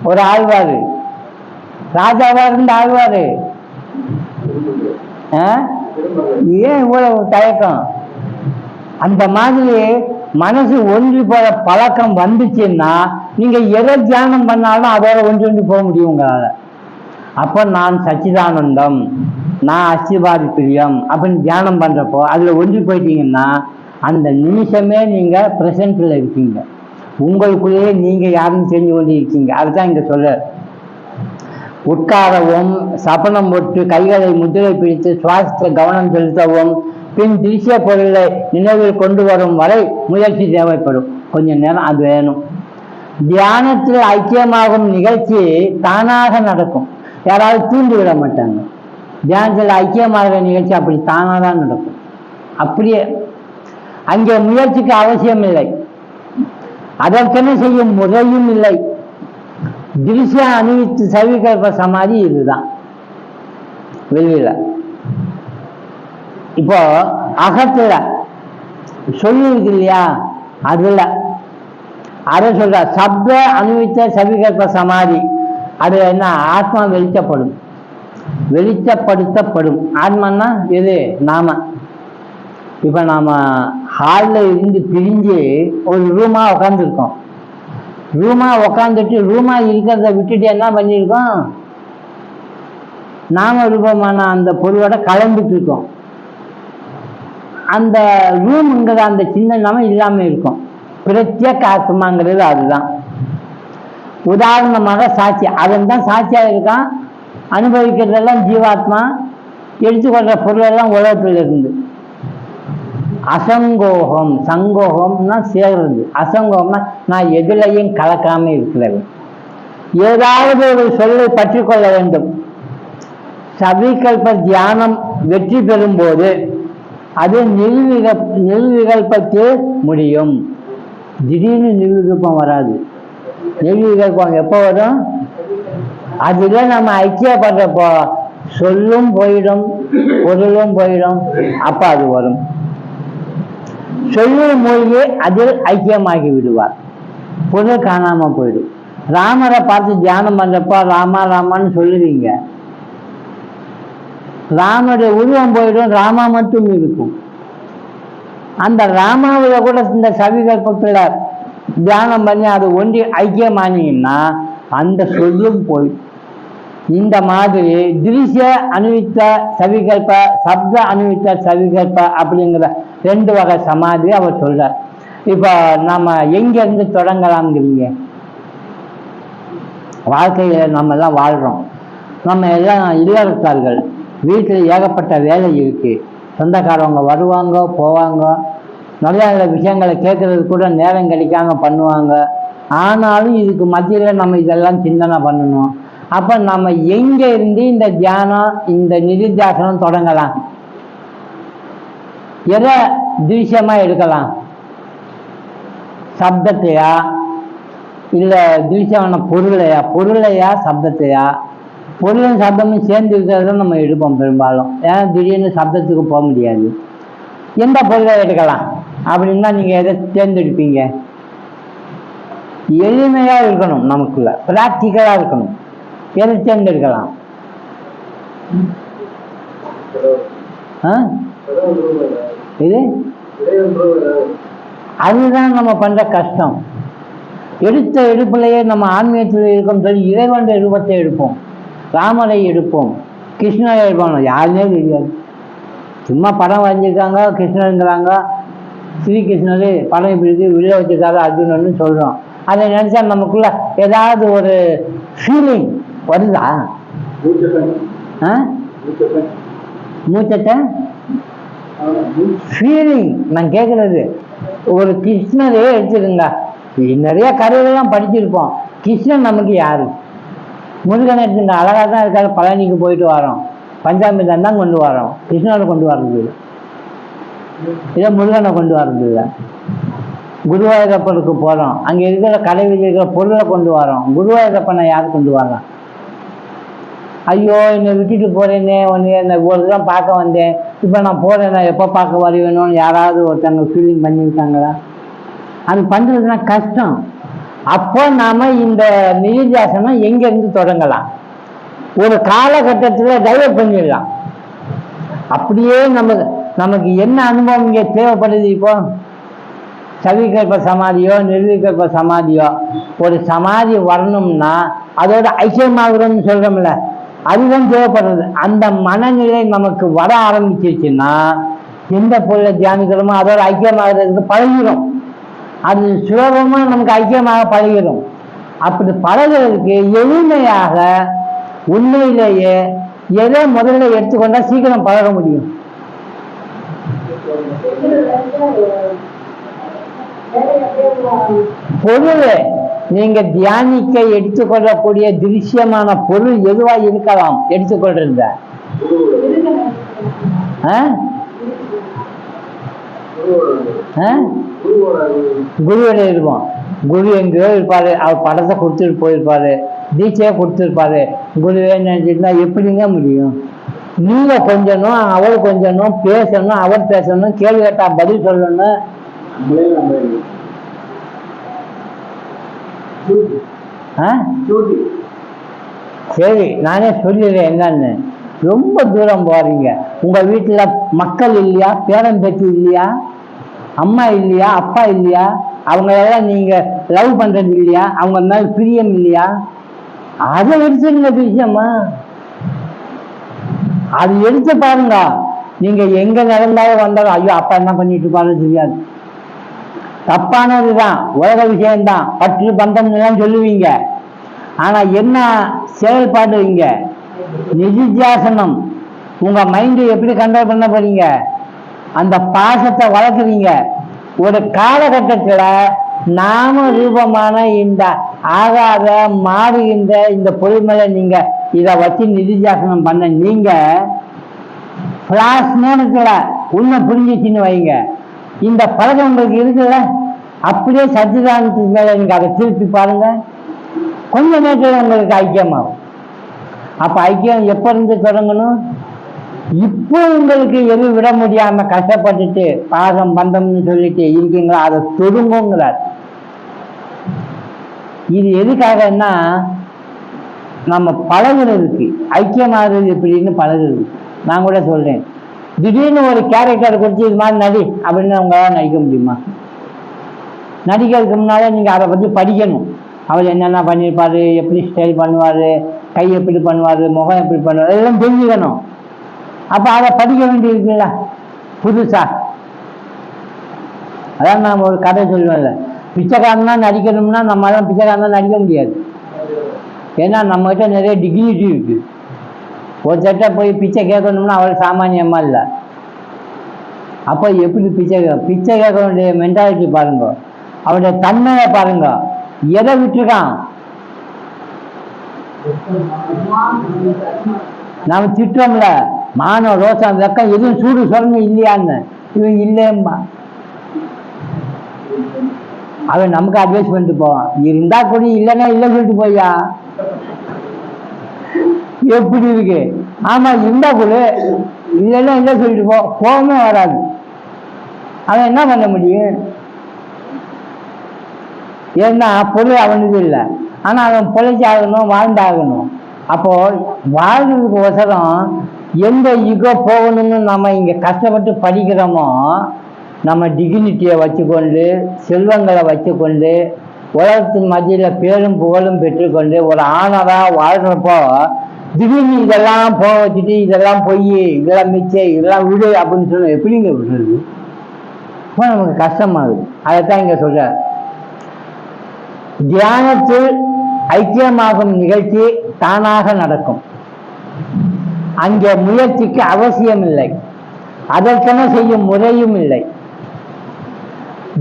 ஒரு ஆழ்வாரு, ராஜாவா இருந்து ஆழ்வாரு. ஏன் இவ்வளவு தயக்கம்? அந்த மாதிரி மனசு ஒன்றி போற பழக்கம் வந்துச்சுன்னா நீங்க எதை தியானம் பண்ணாலும் அதோட ஒன்றி போக முடியும் உங்களால. அப்ப நான் சச்சிதானந்தம், நான் அஸ்திபாதி பிரியம் அப்படின்னு தியானம் பண்றப்போ அதுல ஒன்றி போயிட்டீங்கன்னா அந்த நிமிஷமே நீங்க பிரசன்ட்ல இருக்கீங்க, உங்களுக்குள்ளேயே நீங்க யாருன்னு தெரிஞ்சு கொண்டு இருக்கீங்க. அதுதான் இங்க சொல்ல. உட்காரவும், சபனம் போட்டு கைகளை முதிரை பிடித்து சுவாசத்தை கவனம் செலுத்தவும், பின் திருஷ்ய பொருளை நினைவில் கொண்டு வரும் வரை முயற்சி தேவைப்படும். கொஞ்ச நேரம் அது வேணும். தியானத்தில் ஐக்கியமாகும் நிகழ்ச்சி தானாக நடக்கும், யாராவது தூண்டி விட மாட்டாங்க. தியானத்தில் ஐக்கியமாகிற நிகழ்ச்சி அப்படி தானாக தான் நடக்கும். அப்படியே அங்கே முயற்சிக்கு அவசியம் இல்லை, அதற்கென செய்யும் முறையும் இல்லை. திருஷ்ய அணிவித்து சவிகல்ப சமாதி இதுதான் வெளியில. இப்போ அகத்துல சொல்லிருக்கு இல்லையா, அதுல அதை சொல்ற சப்த அனுபவித்த சவிகல்ப சமாதி. அது என்ன? ஆத்மா வெளிச்சப்படும், வெளிச்சப்படுத்தப்படும். ஆத்மான்னா எது? நாம. இப்ப நாம ஹாலில் இருந்து பிரிஞ்சு ஒரு ரூமா உட்காந்துருக்கோம். ரூமா உட்காந்துட்டு ரூமா இருக்கிறத விட்டுட்டு என்ன பண்ணியிருக்கோம்? நாம ரூபமான அந்த பொருளோட கலந்துட்டு இருக்கோம். அந்த ரூம்ங்கிற அந்த சின்ன நாம இல்லாம இருக்கும். பிரத்யேக ஆத்மாங்கிறது அதுதான். உதாரணமாக சாட்சி, அதன் தான் சாட்சியா இருக்கான். அனுபவிக்கிறதெல்லாம் ஜீவாத்மா, எடுத்துக்கொள்ற பொருளெல்லாம் உலகத்தில் இருந்து. அசங்கோகம், சங்கோகம்னா சேர்றது, அசங்கோகம்னா நான் எதுலையும் கலக்காம இருக்கிறது. ஏதாவது ஒரு சொல்லை பற்றி கொள்ள வேண்டும். சவிகல்ப தியானம் வெற்றி பெறும் போது அது நிர்விகல்பத்தில் முடியும். திடீர்னு நிர்விகல்பம் வராது. நிர்விகல்பம் எப்போ வரும்? அதுல நம்ம ஐக்கியப்படுறப்போ சொல்லும் போயிடும், பொருளும் போயிடும். அப்ப அது வரும். சொல்லும் மொழியை அதில் ஐக்கியமாகி விடுவார், பொருள் காணாம போயிடும். ராமரை பார்த்து தியானம் பண்றப்போ ராமா ராமான்னு சொல்லுவீங்க, ராமனுடைய உருவம் போயிடும், ராமா மட்டும் இருக்கும். அந்த ராமாவில் கூட இந்த சவிகல்பத்தில் தியானம் பண்ணி அது ஒன்றி ஐக்கியமானீங்கன்னா அந்த சொல்லும் போயிடும். இந்த மாதிரி திருஷ்ய அனுவித்த சவிகல்ப, சப்த அனுவித்த சவிகல்ப அப்படிங்கிற 2 வகை சமாதி அவர் சொல்றார். இப்போ நம்ம எங்கிருந்து தொடங்கலாம்ங்கிறீங்க? வாழ்க்கையில நம்ம எல்லாம் வாழ்றோம், நம்ம எல்லாம் இல்லறத்தார்கள், வீட்டில் ஏகப்பட்ட வேலை இருக்கு, சொந்தக்காரவங்க வருவாங்க போவாங்க, நல்ல நல்ல விஷயங்களை கேட்கறது கூட நேரம் கிடைக்காம பண்ணுவாங்க. ஆனாலும் இதுக்கு மத்தியில் நம்ம இதெல்லாம் சிந்தனை பண்ணணும். அப்ப நம்ம எங்க இருந்து இந்த தியானம், இந்த நிதித்தியாசனம் தொடங்கலாம்? எதை திருஷ்யமா எடுக்கலாம்? சப்தத்தையா, இல்ல திருஷ்யமான பொருளையா சப்தத்தையா? பொருளும் சப்தமும் சேர்ந்து இருக்கிறத நம்ம எடுப்போம் பெரும்பாலும். ஏன்னா திடீர்னு சப்தத்துக்கு போக முடியாது. எந்த பொருளை எடுக்கலாம் அப்படின்னா நீங்க எதை தேர்ந்தெடுப்பீங்க? எளிமையா இருக்கணும், நமக்குள்ள பிராக்டிக்கலா இருக்கணும். எதை தேர்ந்தெடுக்கலாம்? இது அதுதான் நம்ம பண்ற கஷ்டம். எடுத்த எடுப்புலையே நம்ம ஆன்மீகத்தில் இருக்கும் சொல்லி இறைவன் ரூபத்தை எடுப்போம், ராமரை எடுப்போம், கிருஷ்ணரை எடுப்போம். யாருமே தெரியாது, சும்மா படம் வரைஞ்சிருக்காங்க, கிருஷ்ணருங்கிறாங்க, ஸ்ரீகிருஷ்ணர் படம் இப்படி இருக்கு, விழ வச்சிருக்காரு அர்ஜுனன்னு சொல்றோம். அதை நினைச்சா நமக்குள்ள ஏதாவது ஒரு ஃபீலிங் வருதா? மூச்சத்தை ஃபீலிங் நான் கேட்கறது. ஒரு கிருஷ்ணரே எடுத்துக்கோங்க, நிறைய கதைகள்லாம் படிச்சிருப்போம். கிருஷ்ணன் நமக்கு யாரு? முருகன் எடுத்துங்க, அழகா தான் இருக்காரு. பழனிக்கு போயிட்டு வரோம், பஞ்சாமிர்தம் தான் கொண்டு வரோம், கிருஷ்ணனை கொண்டு வர்றது இதை முருகனை கொண்டு வர்றது இல்லை. குருவாயூரப்பனுக்கு போகிறோம், அங்கே இருக்கிற கடைவில் இருக்கிற பொருளை கொண்டு வரோம். குருவாயூரப்பனை யார் கொண்டு வரோம்? ஐயோ என்னை விட்டுட்டு போறேனே, ஒன்று என்னை ஒரு தூரம் பார்க்க வந்தேன், இப்போ நான் போகிறேன், நான் எப்போ பார்க்க வருவேணும்னு யாராவது ஒருத்தங்க ஃபீலிங் பண்ணியிருக்காங்களா? அது பண்ணுறதுனா கஷ்டம். அப்போ நாம இந்த நிதித்தியாசனம் எங்கேருந்து தொடங்கலாம்? ஒரு காலகட்டத்தில் டைவர்ட் பண்ணிடலாம். அப்படியே நமக்கு என்ன அனுபவம் இங்கே தேவைப்படுது? இப்போ சவிகல்ப சமாதியோ நிர்விகல்ப சமாதியோ, ஒரு சமாதி வரணும்னா அதோட ஐக்கியமாகிறோம்னு சொல்றோம்ல, அதுதான் தேவைப்படுறது. அந்த மனநிலை நமக்கு வர ஆரம்பிச்சிருச்சுன்னா எந்த பொருளை தியானிக்கிறோமோ அதோட ஐக்கியமாகிறதுக்கு பழகிடும். அது சுலபமா நமக்கு ஐக்கியமாக பழகிடும். அப்படி பழகிறதுக்கு எளிமையாக உண்மையிலேயே எதை முதல்ல எடுத்துக்கொண்டா சீக்கிரம் பழக முடியும்? பொருள், நீங்க தியானிக்க எடுத்துக்கொள்ளக்கூடிய திருஷ்யமான பொருள் எதுவா இருக்கலாம் எடுத்துக்கொள்றத? குருவோட இருக்கும். குரு எங்கேயோ இருப்பாரு, அவர் படத்தை கொடுத்துட்டு போயிருப்பாரு, தீட்சையை கொடுத்துருப்பாரு. குருவே நினைச்சிருந்தா எப்படிங்க முடியும்? நீங்க கொஞ்சணும், அவர் கொஞ்சணும், பேசணும், அவர் பேசணும், கேள்வி கேட்டா பதில் சொல்லணும். சரி, நானே சொல்லிடுறேன் என்னன்னு. ரொம்ப தூரம் போறீங்க. உங்க வீட்டுல மக்கள் இல்லையா? பேரன் பேத்தி இல்லையா? அம்மா இல்லையா? அப்பா இல்லையா? அவங்க எல்லாம் நீங்க லவ் பண்றது இல்லையா? அவங்க மேல பிரியம் இல்லையா? அதை எடுத்துருங்க விஷயமா, அது எடுத்து பாருங்க. நீங்க எங்க நடந்தாலும் வந்தாலும் ஐயோ அப்பா என்ன பண்ணிட்டு இருப்பாருன்னு தெரியாது. தப்பானதுதான், உலக விஷயம்தான், பற்று பந்தம் எல்லாம் சொல்லுவீங்க. ஆனா என்ன செயல்பாடு இங்க? நிதித்தியாசனம் உங்க மைண்டை எப்படி கண்ட்ரோல் பண்ண போறீங்க? அந்த பாசத்தை வளர்க்குறீங்க. ஒரு காலகட்டத்தில் நாம ரூபமான இந்த ஆகாத மாறுகின்ற இந்த பொறுமையில நீங்க இதை வச்சு நிதித்தியாசனம் பண்ண நீங்க பிளாஸ் நேரத்துல உண்மை புரிஞ்சிச்சுன்னு வைங்க. இந்த பழக்கம் உங்களுக்கு இருக்குல்ல, அப்படியே சச்சிதானத்துக்கு மேல நீங்க அதை திருப்பி பாருங்க, கொஞ்ச நேரத்தில் உங்களுக்கு ஐக்கியமாகும். அப்ப ஐக்கியம் எப்ப இருந்து தொடங்கணும்? இப்போ உங்களுக்கு எது விட முடியாம கஷ்டப்பட்டுட்டு பாசம் பந்தம்னு சொல்லிட்டு இருக்கீங்களா, அதை தொடுங்கிறார். இது எதுக்காகன்னா நம்ம பழகுறதுக்கு, ஐக்கியமாகிறது எப்படின்னு பழகுறது. நான் கூட சொல்றேன், திடீர்னு ஒரு கேரக்டர் கொடுத்து இது மாதிரி நடி அப்படின்னு உங்களால் நடிக்க முடியுமா? நடிக்கிறதுக்கு முன்னாலே நீங்க அதை பத்தி படிக்கணும். அவர் என்னென்ன பண்ணியிருப்பாரு, எப்படி ஸ்டைல் பண்ணுவாரு, கை எப்படி பண்ணுவாரு, முகம் எப்படி பண்ணுவாரு, எல்லாம் தெரிஞ்சுக்கணும். அப்ப அதை படிக்க வேண்டி இருக்குல்ல புதுசா. அதான் நான் ஒரு கதை சொல்லுவேன்ல, பிச்சைக்காரனா நடிக்கணும்னா நம்மளால பிச்சைக்காரனா நடிக்க முடியாது. ஏன்னா நம்ம கிட்ட நிறைய டிக்னிட்டி இருக்கு. ஒரு சட்டை போய் பிச்சை கேட்கணும்னா அவள் சாமானியமா இல்லை. அப்போ எப்படி பிச்சை கேட்க வேண்டிய மென்டாலிட்டி பாருங்க, அவனுடைய தன்மையை பாருங்க, எதை விட்டுருக்கான். நாம திட்டம்ல மானம் ரோசம் வெக்கம் எதுவும் சூடு சொரணம் இல்லையான்னு, இவன் இல்லையம்மா. அவன் நமக்கு அட்வைஸ் பண்ணிட்டு போவான், இருந்தா கூட இல்லைன்னா இல்லை சொல்லிட்டு போய்யா. எப்படி இருக்கு? ஆமா இருந்தா கூட இல்லைன்னா இல்லை சொல்லிட்டு போகவே வராது. அவன் என்ன பண்ண முடியும்? ஏன்னா பொருள் அவனுக்கு இல்லை, ஆனா அவன் பொழைச்சி ஆகணும், வாழ்ந்தாகணும். அப்போ வாழ்றதுக்கு ஒசரம் எந்த யுகோ போகணும்னு நம்ம இங்க கஷ்டப்பட்டு படிக்கிறோமோ, நம்ம டிக்னிட்டியை வச்சுக்கொண்டு செல்வங்களை வச்சுக்கொண்டு உலகத்தின் மத்தியில பேரும் புகழும் பெற்றுக்கொண்டு ஒரு ஆணவா வாழ்றப்போ திடீர்னு இதெல்லாம் போக வச்சுட்டு இதெல்லாம் பொய், இதெல்லாம் மிச்சம், இதெல்லாம் விடு அப்படின்னு சொன்ன எப்படிங்க விடுறது? இப்போ நமக்கு கஷ்டமாகுது. அதைத்தான் இங்க சொல்ற, தியானத்தில் ஐக்கியமாகும் நிகழ்ச்சி தானாக நடக்கும். அங்கே முயற்சிக்கு அவசியம் இல்லை, அதற்கென செய்யும் முறையும் இல்லை.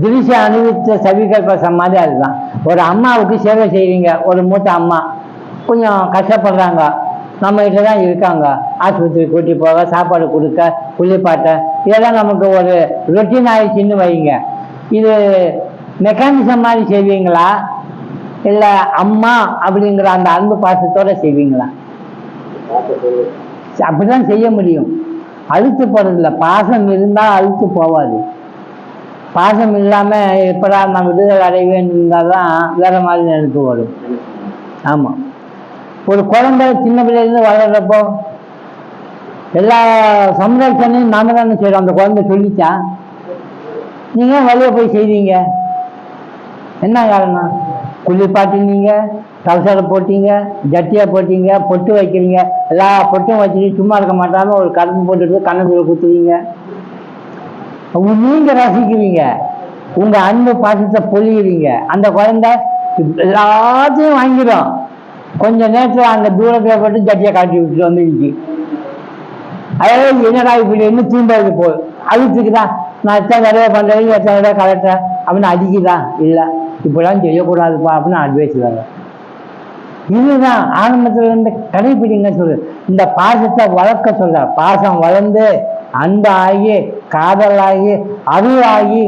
திருஷ்ய அனுபவித்த சவிகல்ப சமாதி அதுதான். ஒரு அம்மாவுக்கு சேவை செய்வீங்க, ஒரு மூத்த அம்மா கொஞ்சம் கஷ்டப்படுறாங்க, நம்ம கிட்ட தான் இருக்காங்க, ஆஸ்பத்திரி கூட்டி போக, சாப்பாடு கொடுக்க, குளிப்பாட்ட, இதெல்லாம் நமக்கு ஒரு ரொட்டீன் ஆயிடுச்சுன்னு வைங்க. இது மெக்கானிசம் மாதிரி செய்வீங்களா, இல்லை அம்மா அப்படிங்கிற அந்த அன்பு பாசத்தோட செய்வீங்களா? அப்படிதான் செய்ய முடியும். அழுத்து போறதில்லை. பாசம் இருந்தால் அழுத்து போவாது. பாசம் இல்லாம எப்படா நான் விடுதலை அடைவேன் இருந்தால்தான் வேற மாதிரி நினைப்பு வரும். ஆமா, ஒரு குழந்தை சின்ன பிள்ளையிலிருந்து வளர்றப்போ எல்லா சம்ரட்சணையும் நாம தானே செய்யறோம். அந்த குழந்தை சொல்லிச்சா? நீங்க வெளியே போய் செய்வீங்க, என்ன காரணம்? குளிப்பாட்டினீங்க, கவசரை போட்டீங்க, ஜட்டியா போட்டீங்க, பொட்டு வைக்கிறீங்க, எல்லா பொட்டும் வச்சுட்டு சும்மா இருக்க மாட்டாம ஒரு கருப்பு போட்டுட்டு கண்ணத்துல குத்துவீங்க. நீங்க ரசிக்கிறீங்க, உங்க அன்பு பாசத்தை பொழிகிறீங்க. அந்த குழந்தை எல்லாத்தையும் வாங்கிடும். கொஞ்ச நேரத்துல அந்த தூரத்துல போட்டு ஜட்டியை காட்டி விட்டுட்டு வந்துடுச்சு. அதாவது என்னடா இப்படி என்ன தூண்டது போ அழுத்துக்குதான், நான் எத்தனை தடவை பண்றேன், எத்தனை தடவை கலட்டுறேன் அப்படின்னு அடிக்குதான்? இல்லை, இப்படிலாம் செய்யக்கூடாதுப்பா அப்படின்னு அட்வைஸ் வர. இதுதான் ஆரம்பத்துல இருந்து கடைபிடிங்க சொல்லு. இந்த பாசத்தை வளர்க்க சொல்ற. பாசம் வளர்ந்து அன்பு ஆகி காதலாகி அருளாகி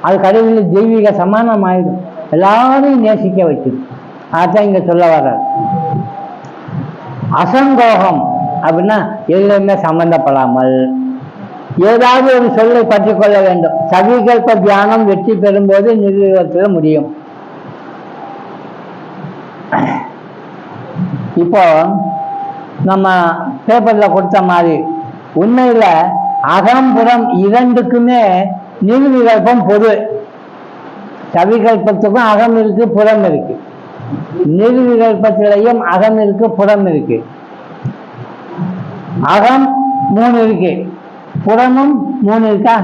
அது கடைகளில் தெய்வீக சமானம் ஆயிடும், எல்லாரையும் நேசிக்க வைக்கும். அதான் இங்க சொல்ல வர்ற. அசங்கோகம் அப்படின்னா எதுலையுமே சம்பந்தப்படாமல் ஏதாவது ஒரு சொல்லை பற்றி கொள்ள வேண்டும். சவிகல்ப தியானம் வெற்றி பெறும்போது நிர்வகிக்க முடியும். இப்போ நம்ம பேப்பர்ல கொடுத்த மாதிரி உண்மையில அகம்புறம் இரண்டுக்குமே நிர்விகல்பம் பொது. சவிகல்பத்துக்கும் அகம் இருக்கு, புறம் இருக்கு. நிர்விகல்பத்திலையும் அகம் இருக்கு, புறம் இருக்கு. அகம் 3 இருக்கு, புறமும் 3 இருக்கா?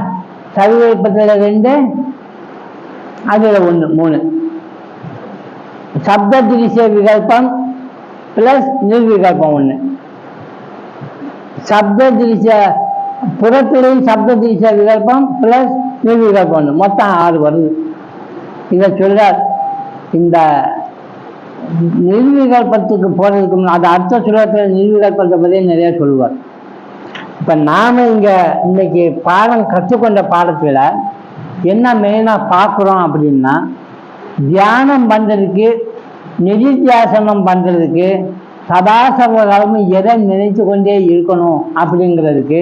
சவிகல்பத்துல 2, அதுல 1, 3. சப்த திருஷ்ய விகல்பம் பிளஸ் நிர்விகல்பம் 1. சப்த திருஷ புறத்திலையும் சப்த திருஷ விகல்பம் பிளஸ் நிர்விகல்பம் மொத்தம் 6 வருது. இதை சொல்றார். இந்த நிர்விகல்பத்துக்கு போறதுக்கு முன்னாடி அது அடுத்த சுலகத்தில் நிர்விகல்பத்தை பற்றி நிறைய சொல்லுவார். இப்போ நாம இன்னைக்கு பாடம் கற்றுக்கொண்ட பாடத்தில் என்ன மெயினாக பார்க்குறோம் அப்படின்னா, தியானம் பண்ணுறதுக்கு நிதித்தியாசனம் பண்ணுறதுக்கு சதாசர்வகாலமும் எதை நினைத்து கொண்டே இருக்கணும் அப்படிங்கிறதுக்கு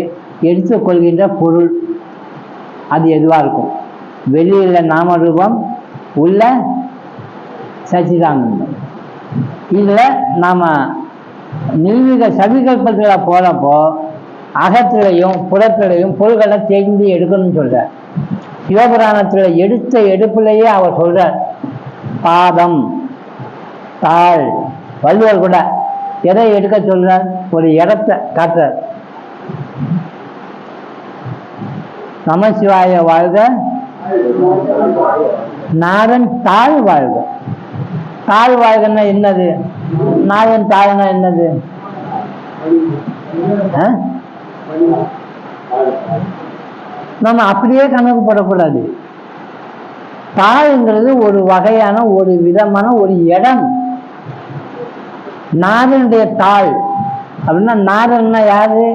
எடுத்துக்கொள்கின்ற பொருள் அது எதுவாக இருக்கும். வெளியில் நாமரூபம், உள்ள சச்சிதானந்தம். இதில் நாம் சவிகல்பத்தில் போகிறப்போ அகத்திலையும் புறத்திலையும் பொருள்களை தேர்ந்து எடுக்கணும்னு சொல்கிறார். சிவபுராணத்தில் எடுத்த எடுப்புலையே அவர் சொல்கிறார், பாதம் தாள். வள்ளுவர் கூட எதை எடுக்க சொல்றார்? ஒரு இடத்த காட்டுறார். நமசிவாய வாழ்க, நாதன் தாழ் வாழ்க. தாழ் வாழ்கன்னா என்னது? நாதன் தாழ்னா என்னது? நம்ம அப்படியே கணக்கு போடக்கூடாது. தாழ்ங்கிறது ஒரு வகையான ஒரு விதமான ஒரு இடம். நாதனுடைய தாள் அப்படின்னா, நாதன்னா யாரு?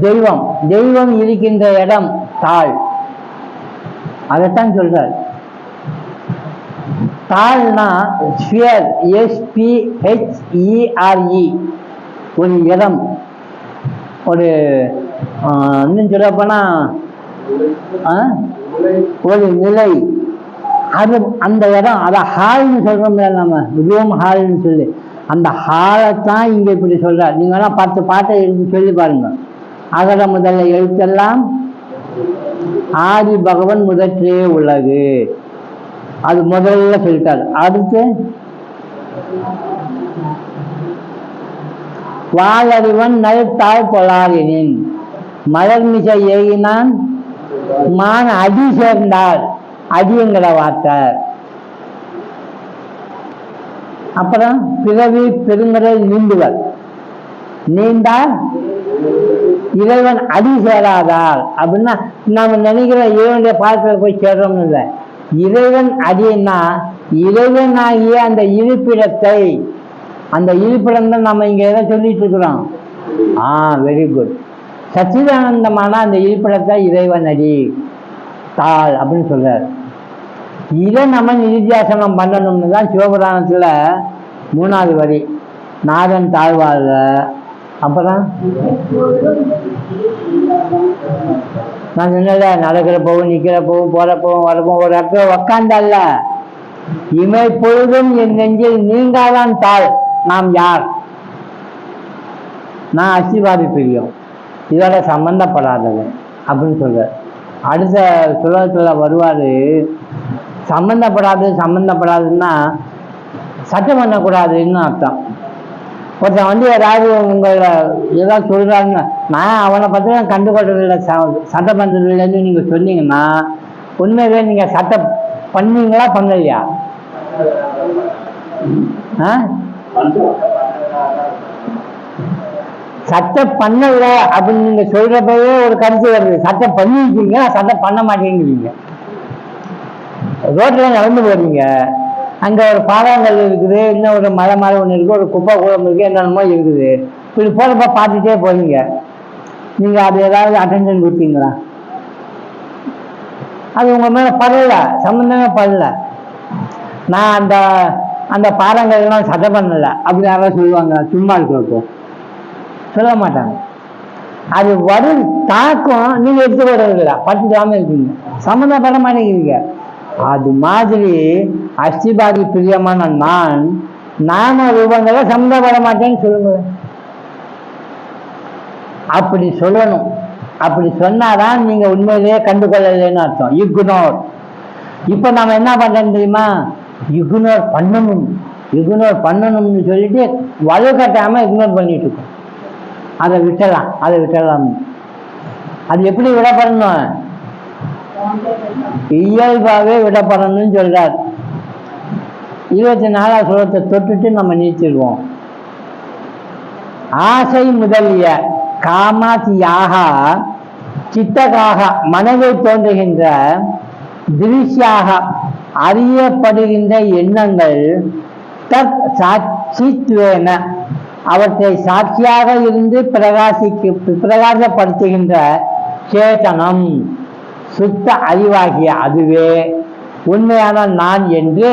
தெய்வம். தெய்வம் இருக்கின்ற இடம் தாள். அதைத்தான் சொல்றார். தாள்னா ஸ்பியர், SPHERE, ஒரு இடம். ஒரு இன்னும் சொல்லப்போனா ஒரு நிலை. அது அந்த இடம், அதை ஹால்னு சொல்றோம். நம்ம ரூம் ஹால்னு சொல்லி அந்த ஹாலைத்தான் இங்க இப்படி சொல்றார். நீங்க எல்லாம் 10 பாட்டை எழுதி சொல்லி பாருங்க. அகர முதல்ல எழுத்தெல்லாம் ஆதி பகவன் முதற்றே உலகு, அது முதல்ல சொல்லிட்டார். அடுத்து வாழறிவன் நல்தாழ் தொழாரினின் மலர்மிசை ஏகினான் மான் அடி சேர்ந்தார். அடிங்கிற வார்த்தை. அப்புறம் பிறவி பெருங்கரை நீந்துவர். நீண்டால் இறைவன் அடி சேராதார் அப்படின்னா, நம்ம நினைக்கிற இறைவனுடைய பாதத்தில் போய் சேர்றோம்னு இல்லை. இறைவன் அடின்னா இறைவனாகிய அந்த இருப்பிடத்தை, அந்த இருப்பிடம் தான் நம்ம இங்க எதை சொல்லிட்டு இருக்கிறோம். Very good. சச்சிதானந்தமான அந்த இருப்பிடத்தை இறைவன் அடி தாள் அப்படின்னு சொல்றார். இதை நம்ம நிதித்தியாசனம் பண்ணணும்னு தான் சிவபுராணத்துல 3வது வரி, நாதன் தாழ்வாழ்க. அப்புறம் நான் சொன்னல, நடக்கிறப்பவும் நிற்கிறப்பவும் போறப்பவும் வரப்பவும் ஒரு இடத்துல உக்காந்தல்ல, இமை பொழுதும் என் நெஞ்சில் நீங்காதான் தாள் நாம் யார். நான் அசிவாதி பிரியம், இதோட சம்பந்தப்படாதது அப்படின்னு சொல்ற. அடுத்த சுலகத்துல வருவாரு. சம்பந்தப்படாதுன்னா சட்டம் பண்ணக்கூடாதுன்னு அர்த்தம். ஒருத்தன் ஏதாவது உங்களை ஏதாவது சொல்றாங்க, நான் அவனை பத்தி நான் கண்டுகொள்ளவில்லை, சட்டம் பண்றதில்லைன்னு நீங்க சொன்னீங்கன்னா, உண்மையிலே நீங்க சட்டம் பண்ணீங்களா பண்ணலையா? சட்டம் பண்ணல அப்படின்னு நீங்க சொல்றப்பவே ஒரு கருத்து வருது. சட்டம் பண்ணிருக்கீங்க, சட்டம் பண்ண மாட்டேங்கிறீங்க. ரோட்ல நடந்து போறீங்க, அங்க ஒரு பாறாங்கல் இருக்குது, இன்னும் ஒரு மலை மாதிரி ஒண்ணு இருக்கு, ஒரு குப்பை குளம் இருக்கு, என்னென்னமோ இருக்குது. இப்படி போறப்ப பார்த்துட்டே போறீங்க. நீங்க அது ஏதாவது அட்டென்ஷன் கொடுத்தீங்களா? அது உங்க மேல படல, சம்பந்தமே படல. நான் அந்த பாறாங்கல்லாம் சட்டம் பண்ணல அப்படி யாராவது சொல்லுவாங்க? சும்மா இருக்கிறப்போ சொல்ல மாட்டாங்க. அது வரும் தாக்கம் நீங்க எடுத்துக்கூட பட்டுக்காம இருக்கீங்க, சம்மந்தப்பட மாட்டேங்கிறீங்க. அது மாதிரி அஸ்திபாதி பிரியமான நான் நாம ரூபங்களை சம்மந்தப்பட மாட்டேன்னு சொல்லுங்க. அப்படி சொல்லணும். அப்படி சொன்னாதான் நீங்க உண்மையிலேயே கண்டுகொள்ளலைன்னு அர்த்தம். இக்னோர். இப்ப நாம என்ன பண்றோம் தெரியுமா? இக்னோர் பண்ணணும்னு சொல்லிட்டு வலுக்கட்டாம இக்னோர் பண்ணிட்டு இருக்கோம். அதை விட்டலாம். அது எப்படி விடப்படணும்? இயல்பாவே விடப்படணும்னு சொல்றார். 24வது சுலகத்தை தொட்டுட்டு நம்ம நீச்சிடுவோம். ஆசை முதலிய காமாசியாக சித்தகாக மனதில் தோன்றுகின்ற திருஷ்யாக அறியப்படுகின்ற எண்ணங்கள் தத் சாட்சித்வேன அவற்றை சாட்சியாக இருந்து பிரகாசப்படுத்துகின்ற சேதனம் சுத்த அறிவாகிய அதுவே உண்மையான நான் என்று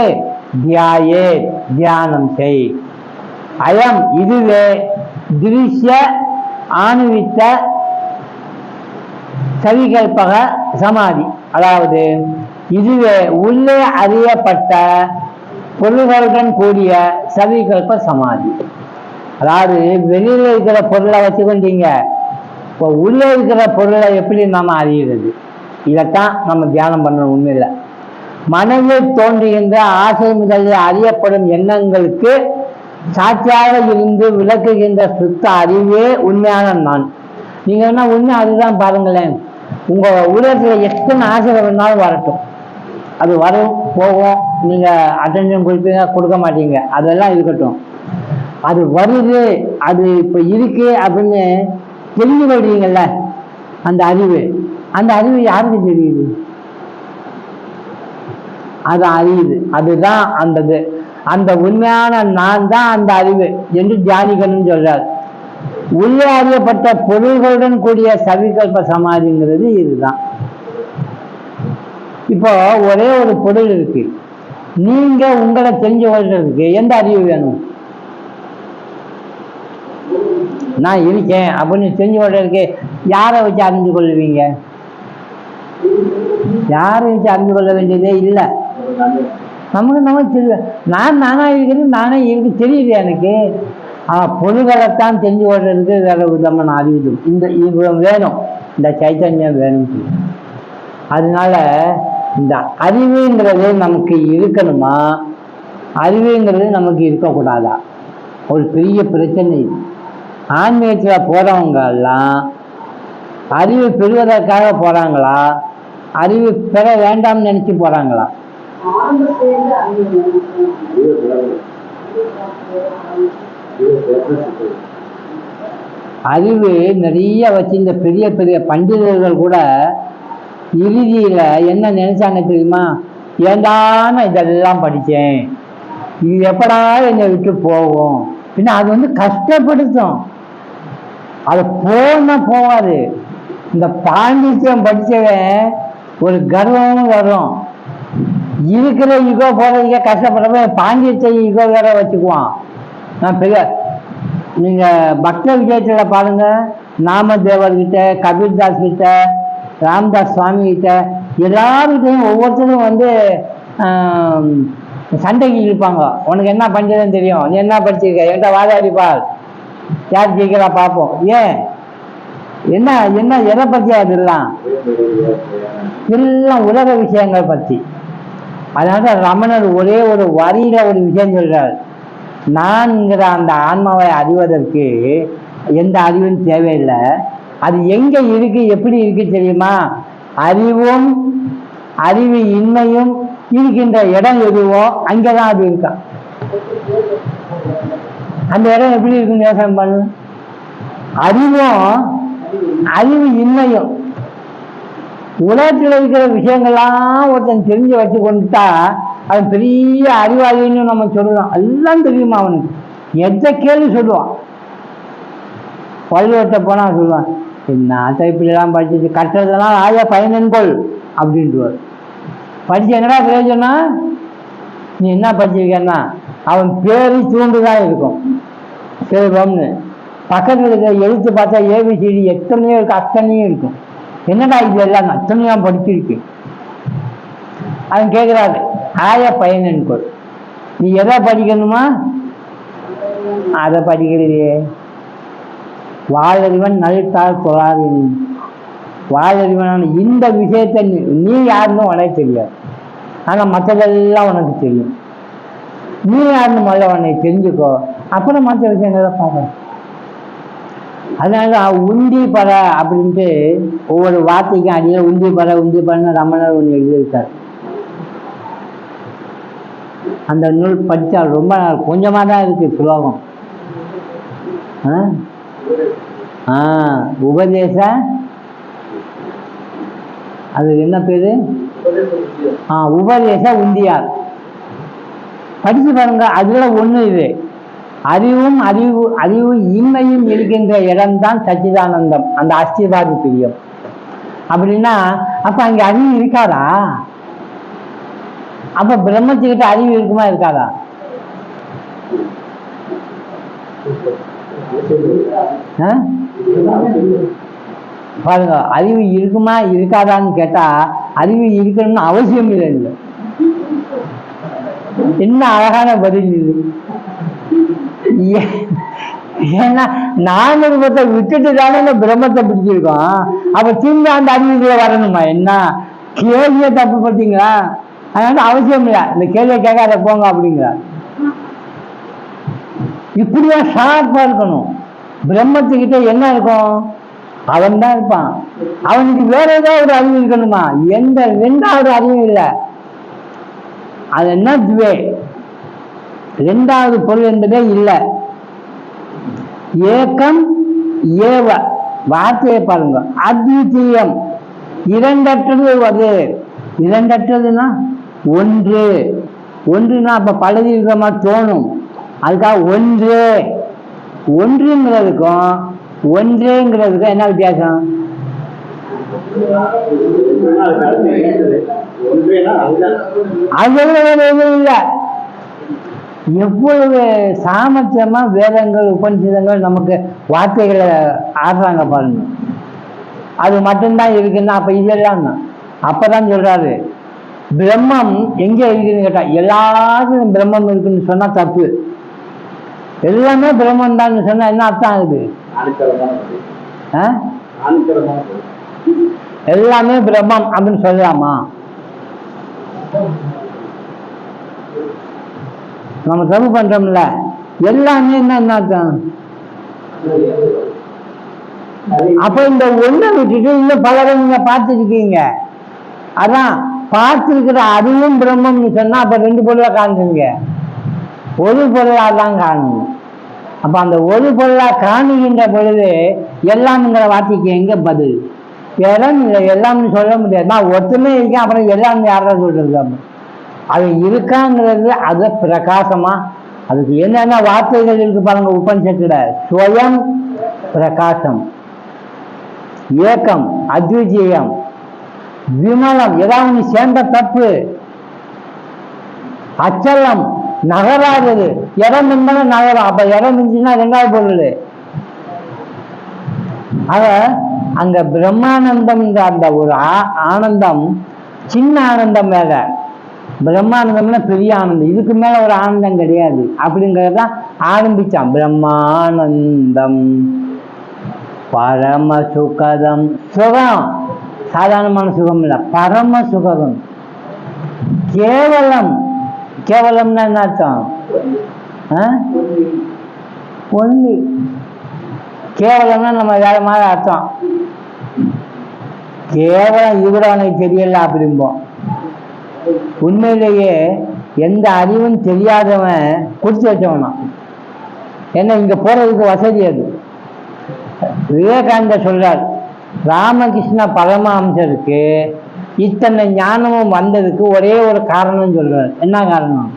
தியானம் செய். அயம் இதுவே திருஷ்ய ஆணுவித்த சவிகல்பக சமாதி. அதாவது இதுவே உள்ளே அறியப்பட்ட பொருள்களுடன் கூடிய சவிகல்ப சமாதி. அதாவது வெளியில இருக்கிற பொருளை வச்சுக்கொண்டீங்க, இப்போ உள்ளே இருக்கிற பொருளை எப்படி நாம அறிகிறது? இதைத்தான் நம்ம தியானம் பண்ணணும். உண்மையில மனதில் தோன்றுகின்ற ஆசை முதலில் அறியப்படும் எண்ணங்களுக்கு சாட்சியாக இருந்து விளக்குகின்ற சுத்த அறிவே உண்மையான நான். நீங்க என்ன உண்மை அதுதான் பாருங்களேன். உங்க உலகத்துல எத்தனை ஆசைகள் வேணாலும் வரட்டும், அது வரும் போகும், நீங்க அட்டென்ஷன் கொடுப்பீங்க கொடுக்க மாட்டீங்க, அதெல்லாம் இருக்கட்டும். அது வருது, அது இப்ப இருக்கு அப்படின்னு தெரிஞ்சு கொள்றீங்கல்ல, அந்த அறிவு யாருக்கு தெரியுது? அது அறியுது. அதுதான் அந்த உண்மையான நான் தான் அந்த அறிவு என்று தியானிக்கணும்னு சொல்றார். உள்ளே அறியப்பட்ட பொருள்களுடன் கூடிய சவிகல்ப சமாதிங்கிறது இதுதான். இப்போ ஒரே ஒரு பொருள் இருக்கு, நீங்க உங்களை தெரிஞ்சு கொள்றதுக்கு எந்த அறிவு வேணும்? நான் இருக்கேன் அப்படின்னு தெரிஞ்சு கொள்றதுக்கு யாரை வச்சு அறிஞ்சு கொள்வீங்க? யாரை வச்சு அறிஞ்சு கொள்ள வேண்டியதே இல்லை. நமக்கு தெரியும். நானா இருக்கிறது, நானே இருக்கு தெரியுது எனக்கு. பொருள்களைத்தான் தெரிஞ்சு கொள்றதுக்கு வேற விதமான அறிவு இந்த வேணும், இந்த சைத்தன்யம் வேணும். அதனால இந்த அறிவுங்கிறது நமக்கு இருக்கணுமா, அறிவுங்கிறது நமக்கு இருக்கக்கூடாதா? ஒரு பெரிய பிரச்சனை. ஆன்மீகத்தில் போறவங்க எல்லாம் அறிவு பெறுவதற்காக போறாங்களா, அறிவு பெற வேண்டாம்னு நினைச்சு போறாங்களா? அறிவு நிறைய வச்சு இந்த பெரிய பெரிய பண்டிதர்கள் கூட இறுதியில என்ன நினைச்சாங்க தெரியுமா? ஏண்டான இதெல்லாம் படிச்சேன், இது எப்படா என்னை விட்டு போகும். பின்ன அது கஷ்டப்படுத்தும், அது போகாது. இந்த பாண்டித்யம் படிச்சவன் ஒரு கர்வமும் வரும். இருக்கிற யுகோ போறதுக்கே கஷ்டப்படுறவன் பாண்டித்ய யுகோ வேற வச்சுக்குவான். நான் பெரிய நீங்க பக்த விஜயத்துல பாருங்க, நாமதேவர்கிட்ட, கபீர்தாஸ் கிட்ட, ராம்தாஸ் சுவாமி கிட்ட, எல்லாருக்கிட்டையும் ஒவ்வொருத்தரும் சண்டைக்கு இருப்பாங்க. உனக்கு என்ன பஞ்சதுன்னு தெரியும், நீ என்ன படிச்சிருக்க, என்கிட்ட வாதாடிப்பார், யார் ஜெயிக்கிறா பார்ப்போம். ஏன் என்ன என்ன எதை பத்தி? அதெல்லாம் எல்லாம் உலக விஷயங்கள் பத்தி. அதனால ரமணர் ஒரே ஒரு வரியில ஒரு விஷயம் சொல்றார், நான்கிற அந்த ஆன்மாவை அறிவதற்கு எந்த அறிவும் தேவையில்லை. அது எங்க இருக்கு, எப்படி இருக்கு தெரியுமா? அறிவும் அறிவு இன்மையும் இருக்கின்ற இடம் எதுவோ அங்கதான் அது இருக்கா. அந்த இடம் எப்படி இருக்குன்னு யோசனை பண்ணு. அறிவும் அறிவு இன்மையும் உலகத்தில் இருக்கிற விஷயங்கள்லாம் ஒருத்தன் தெரிஞ்சு வச்சு கொண்டுட்டா அவன் பெரிய அறிவாளின்னு நம்ம சொல்லலாம். எல்லாம் தெரியுமா அவனுக்கு, எந்த கேள்வி சொல்லுவான். பள்ளிவட்ட போனா சொல்லுவான், என்ன டைப்பிலாம் படிச்சு கட்டுறதுலாம் ஆயா பயனன்கொள் அப்படின்ட்டுவார். படிச்சு என்னடா பிரயோஜனா, நீ என்ன படிச்சிருக்கேன்னா அவன் பேரு தூண்டுதான் இருக்கும். செல்வம்னு பக்கத்தில் இருக்கிற எழுத்து பார்த்தா ஏபிசிடி எத்தனையோ இருக்கு, அத்தனையும் இருக்கும். என்னடா இது எல்லாம் அத்தனையா படிச்சிருக்கு. அவன் கேட்கிறாரு, ஆய பயனன்கொள், நீ எதை படிக்கணுமா அதை படிக்கிறீயே. வாழறிவன் நல்தாள் தொழாது. வாழறிவனான இந்த விஷயத்தை நீ யாருன்னு உனக்கு தெரியாது, ஆனா மற்றதெல்லாம் உனக்கு தெரியும். நீ யாருன்னு முதல்ல உன்னை தெரிஞ்சுக்கோ, அப்புறம் மற்ற விஷயங்களை பார்க்க. அதனால உந்தி பற அப்படின்ட்டு ஒவ்வொரு வார்த்தைக்கும் அடியே உந்தி பறன்னு ரமணர் ஒன்று எழுதியிருக்காரு. அந்த நூல் படித்தா ரொம்ப கொஞ்சமாக தான் இருக்கு ஸ்லோகம். உபதேச அது என்ன பேரு? உபதேச உந்தியார். படிச்சு பாருங்க. அதுல ஒண்ணு இது. அறிவும் அறிவு இன்மையும் இருக்கின்ற இடம்தான் சச்சிதானந்தம், அந்த அஸ்திவாதி பிரியம். அப்படின்னா அப்ப அங்க அறிவு இருக்காதா? அப்ப பிரம்மத்துக்கிட்ட அறிவு இருக்குமா இருக்காதா? பாருங்க, அறிவு இருக்குமா இருக்காதான்னு கேட்டா அறிவு இருக்கணும்னு அவசியம் இல்லை. என்ன அழகான பதில் இது. ஏன்னா நானூறுபத்தை விட்டுட்டு தானே இந்த பிரம்மத்தை பிடிச்சிருக்கோம். அப்ப திரும்ப அந்த அறிவுக்குள்ள வரணுமா? என்ன கேள்வியை தப்பு பார்த்தீங்களா? அதனால அவசியம் இல்லை, இந்த கேள்வியை கேட்காத போங்க அப்படிங்கிற. இப்படிதான் ஷார்ப்பா இருக்கணும். பிரம்மத்துக்கிட்ட என்ன இருக்கும்? அவன் தான் இருப்பான். அவனுக்கு வேற ஏதாவது ஒரு அறிவு இருக்கணுமா? எந்த ரெண்டாவது அறிவும் இல்லை. அது என்ன துவே, இரண்டாவது பொருள் என்பதே இல்லை. ஏக்கம் ஏவ, வார்த்தையை பாருங்க. அத்விதீயம், இரண்டற்றது. அது இரண்டற்றதுன்னா ஒன்று. ஒன்றுனா அப்ப பலது இருக்கிற மாதிரி தோணும். அதுக்காக ஒன்று. ஒன்றுங்கிறதுக்கும் ஒன்றேங்கிறதுக்கும் என்ன வித்தியாசம்? அது இல்லை. எவ்வளவு சாமர்த்தியமா வேதங்கள் உபநிஷதங்கள் நமக்கு வார்த்தைகளை ஆடுறாங்க பாருங்க. அது மட்டும்தான் இருக்குன்னா அப்ப இதெல்லாம் தான். அப்பதான் சொல்றாரு பிரம்மம் எங்க இருக்குன்னு கேட்டா எல்லாருக்கும் பிரம்மம் இருக்குன்னு சொன்னா தப்பு. எல்லாமே பிரம்மம் தான் சொன்னா என்ன அர்த்தம் ஆகுது? எல்லாமே பிரம்மம் அப்படின்னு சொல்லலாமா? நம்ம தப்பு பண்றோம்ல. எல்லாமே என்ன அர்த்தம்? அப்ப இந்த ஒன்றை விட்டுட்டு இன்னும் பலரை நீங்க பார்த்துருக்கீங்க. அதான் பார்த்துருக்கிற அதுவும் பிரம்மம்னு சொன்னா அப்ப ரெண்டு பொருளை காணுங்க. ஒரு பொருளா தான் காணணும். அப்ப அந்த ஒரு பொருளா காணுகின்ற பொழுது எல்லாம்ங்கிற வார்த்தைக்கு எங்க பதில்? இடம் இல்லை, எல்லாம்னு சொல்ல முடியாது. நான் ஒத்துமே இருக்கேன், அப்புறம் எல்லாம் யாரா சொல்றது? அது இருக்காங்கிறது அது பிரகாசமா. அதுக்கு என்னென்ன வார்த்தைகள் இருக்கு பாருங்க உபனிஷத்துல. ஸ்வயம் பிரகாசம், ஏக்கம் அத்விதீயம், விமலம் ஏதாவது சேர்ந்த தப்பு, அச்சலம் நகராதது. இடம் இருந்தாலும் நகரம். அப்ப இடம் இருந்துச்சுன்னா ரெண்டாவது பொருள். ஆக அங்க பிரம்மானந்தம் அந்த ஒரு ஆனந்தம் சின்ன ஆனந்தம் வேற. பிரம்மானந்தம்னா பெரிய ஆனந்தம். இதுக்கு மேல ஒரு ஆனந்தம் கிடையாது அப்படிங்கறதான் ஆரம்பிச்சான். பிரம்மானந்தம் பரம சுகதம். சுகம் சாதாரணமான சுகம் இல்லை, பரம சுகம். கேவலம், கேவலம்னா என்ன அர்த்தம்? ஒன்லி. கேவலம்னா நம்ம வேற மாதிரி அர்த்தம். கேவலம் இவட அவனுக்கு தெரியல அப்படிம்போம். உண்மையிலேயே எந்த அறிவும் தெரியாதவன் கொடுத்து வச்சவனா. ஏன்னா இங்க போறதுக்கு வசதி அது. விவேகானந்தர் சொல்றார், ராமகிருஷ்ண பரமஹம்சருக்கு இத்தனை ஞானமும் வந்ததுக்கு ஒரே ஒரு காரணம் சொல்றார். என்ன காரணம்?